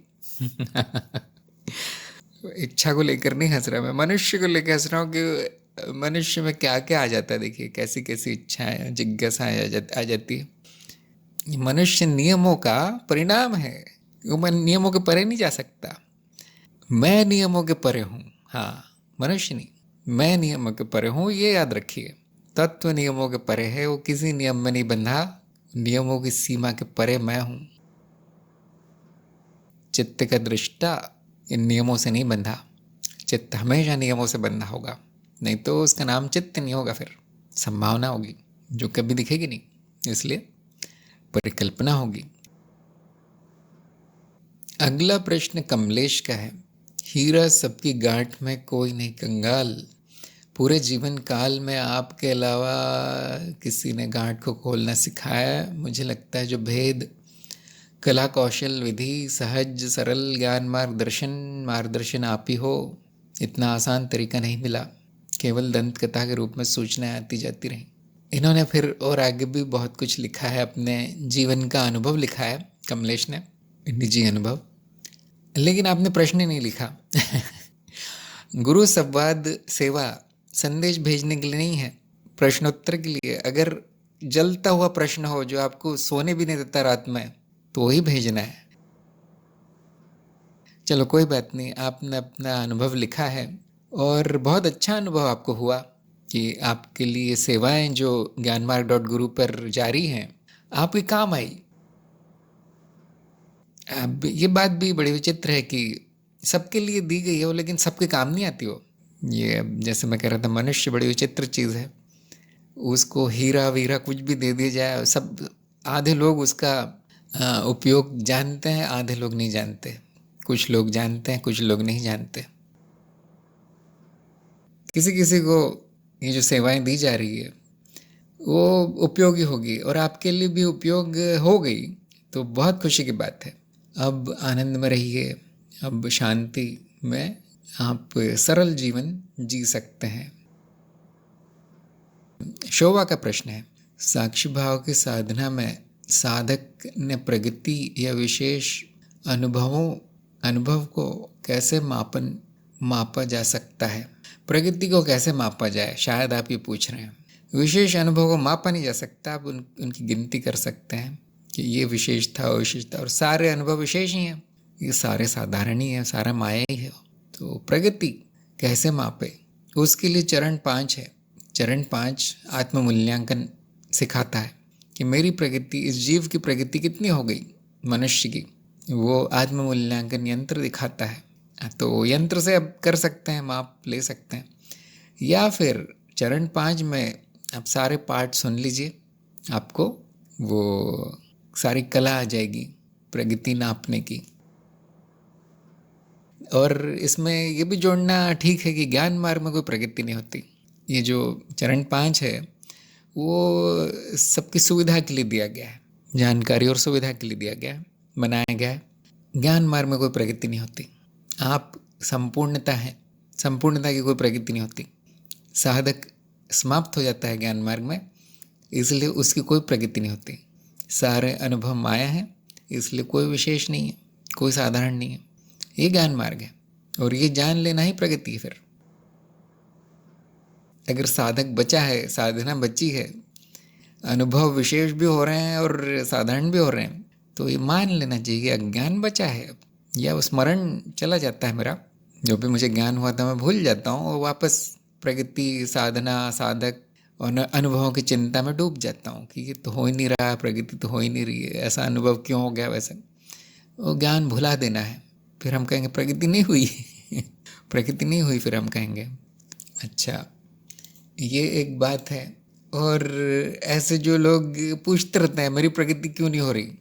इच्छा को लेकर नहीं हंस रहा मैं, मनुष्य को लेकर हंस रहा हूँ कि मनुष्य में क्या क्या आ जाता है। देखिए कैसी कैसी इच्छाएं, जिज्ञासाएं आ जाती है। मनुष्य नियमों का परिणाम है, वो नियमों के परे नहीं जा सकता। मैं नियमों के परे हूँ, हाँ, मनुष्य नहीं, मैं नियमों के परे हूँ, ये याद रखिए। तत्व नियमों के परे है, वो किसी नियम में नहीं बंधा, नियमों की सीमा के परे मैं हूँ। चित्त का दृष्टा इन नियमों से नहीं बंधा, चित्त हमेशा नियमों से बंधा होगा, नहीं तो उसका नाम चित्त नहीं होगा, फिर संभावना होगी जो कभी दिखेगी नहीं, इसलिए परिकल्पना होगी। अगला प्रश्न कमलेश का है। हीरा सबकी गांठ में कोई नहीं कंगाल, पूरे जीवन काल में आपके अलावा किसी ने गांठ को खोलना सिखाया? मुझे लगता है जो भेद, कला, कौशल, विधि, सहज सरल ज्ञान मार्गदर्शन आप ही हो। इतना आसान तरीका नहीं मिला, केवल दंत कथा के रूप में सूचनाएं आती जाती रहीं। इन्होंने फिर और आगे भी बहुत कुछ लिखा है, अपने जीवन का अनुभव लिखा है कमलेश ने, निजी अनुभव, लेकिन आपने प्रश्न ही नहीं लिखा गुरु संवाद सेवा संदेश भेजने के लिए नहीं है, प्रश्नोत्तर के लिए। अगर जलता हुआ प्रश्न हो जो आपको सोने भी नहीं देता रात में, तो ही भेजना है। चलो कोई बात नहीं, आपने अपना अनुभव लिखा है और बहुत अच्छा अनुभव आपको हुआ कि आपके लिए सेवाएं जो ज्ञानमार्ग.गुरु पर जारी हैं आपके काम आई। अब ये बात भी बड़ी विचित्र है कि सबके लिए दी गई हो लेकिन सबके काम नहीं आती हो। ये अब जैसे मैं कह रहा था, मनुष्य बड़ी विचित्र चीज़ है। उसको हीरा वीरा कुछ भी दे दिया जाए, सब आधे लोग उसका उपयोग जानते हैं, आधे लोग नहीं जानते। कुछ लोग जानते हैं, कुछ लोग नहीं जानते। किसी किसी को ये जो सेवाएं दी जा रही है वो उपयोगी होगी और आपके लिए भी उपयोग हो गई तो बहुत खुशी की बात है। अब आनंद में रहिए, अब शांति में आप सरल जीवन जी सकते हैं। शोभा का प्रश्न है, साक्षी भाव की साधना में साधक ने प्रगति या विशेष अनुभव को कैसे मापा जा सकता है? प्रगति को कैसे मापा जाए, शायद आप ये पूछ रहे हैं। विशेष अनुभव को मापा नहीं जा सकता, आप उनकी गिनती कर सकते हैं कि ये विशेष था, वो विशेष था, और सारे अनुभव विशेष ही हैं, ये सारे साधारण ही हैं, सारा माया ही है। तो प्रगति कैसे मापे, उसके लिए चरण 5 है। चरण 5 आत्ममूल्यांकन सिखाता है कि मेरी प्रगति, इस जीव की प्रगति कितनी हो गई मनुष्य की, वो आत्ममूल्यांकन यंत्र दिखाता है। तो यंत्र से अब कर सकते हैं, माप ले सकते हैं। या फिर चरण 5 में आप सारे पाठ सुन लीजिए, आपको वो सारी कला आ जाएगी प्रगति नापने की। और इसमें ये भी जोड़ना ठीक है कि ज्ञान मार्ग में कोई प्रगति नहीं होती। ये जो चरण 5 है वो सबकी सुविधा के लिए दिया गया है, जानकारी और सुविधा के लिए दिया गया है, बनाया गया है। ज्ञान मार्ग में कोई प्रगति नहीं होती। आप संपूर्णता है, संपूर्णता की कोई प्रगति नहीं होती। साधक समाप्त हो जाता है ज्ञान मार्ग में, इसलिए उसकी कोई प्रगति नहीं होती। सारे अनुभव माया है, इसलिए कोई विशेष नहीं है, कोई साधारण नहीं है। ये ज्ञान मार्ग है और ये जान लेना ही प्रगति है। फिर अगर साधक बचा है, साधना बची है, अनुभव विशेष भी हो रहे हैं और साधारण भी हो रहे हैं, तो ये मान लेना चाहिए अज्ञान बचा है। या स्मरण चला जाता है मेरा, जो भी मुझे ज्ञान हुआ था मैं भूल जाता हूँ और वापस प्रगति, साधना, साधक और अनुभवों की चिंता में डूब जाता हूँ कि ये तो हो ही नहीं रहा, प्रगति तो हो ही नहीं रही है, ऐसा अनुभव क्यों हो गया वैसे। वो ज्ञान भुला देना है, फिर हम कहेंगे प्रगति नहीं हुई प्रगति नहीं हुई, फिर हम कहेंगे। अच्छा, ये एक बात है। और ऐसे जो लोग पूछते रहते हैं मेरी प्रगति क्यों नहीं हो रही,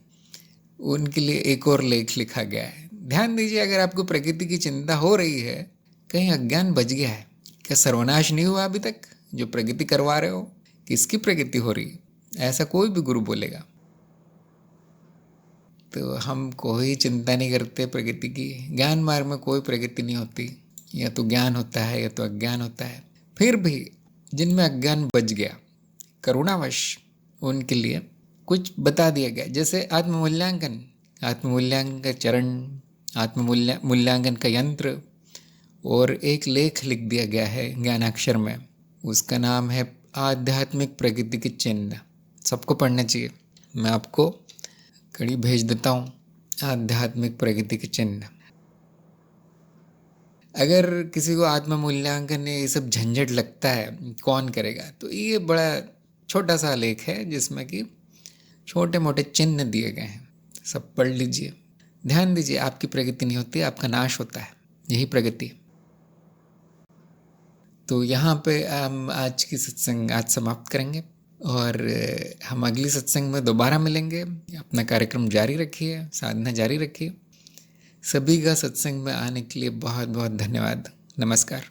उनके लिए एक और लेख लिखा गया है। ध्यान दीजिए, अगर आपको प्रगति की चिंता हो रही है, कहीं अज्ञान बच गया है क्या? सर्वनाश नहीं हुआ अभी तक जो प्रगति करवा रहे हो? किसकी प्रगति हो रही, ऐसा कोई भी गुरु बोलेगा। तो हम कोई चिंता नहीं करते प्रगति की। ज्ञान मार्ग में कोई प्रगति नहीं होती, या तो ज्ञान होता है या तो अज्ञान होता है। फिर भी जिनमें अज्ञान बच गया, करुणावश उनके लिए कुछ बता दिया गया, जैसे आत्ममूल्यांकन का चरण, आत्ममूल्यांकन का यंत्र, और एक लेख लिख दिया गया है ज्ञानाक्षर में, उसका नाम है आध्यात्मिक प्रगति के चिन्ह। सबको पढ़ना चाहिए, मैं आपको कड़ी भेज देता हूँ, आध्यात्मिक प्रगति के चिन्ह। अगर किसी को आत्ममूल्यांकन ये सब झंझट लगता है, कौन करेगा, तो ये बड़ा छोटा सा लेख है जिसमें कि छोटे मोटे चिन्ह दिए गए हैं, सब पढ़ लीजिए। ध्यान दीजिए, आपकी प्रगति नहीं होती, आपका नाश होता है, यही प्रगति। तो यहाँ पे हम आज की सत्संग आज समाप्त करेंगे और हम अगली सत्संग में दोबारा मिलेंगे। अपना कार्यक्रम जारी रखिए, साधना जारी रखिए। सभी का सत्संग में आने के लिए बहुत बहुत धन्यवाद। नमस्कार।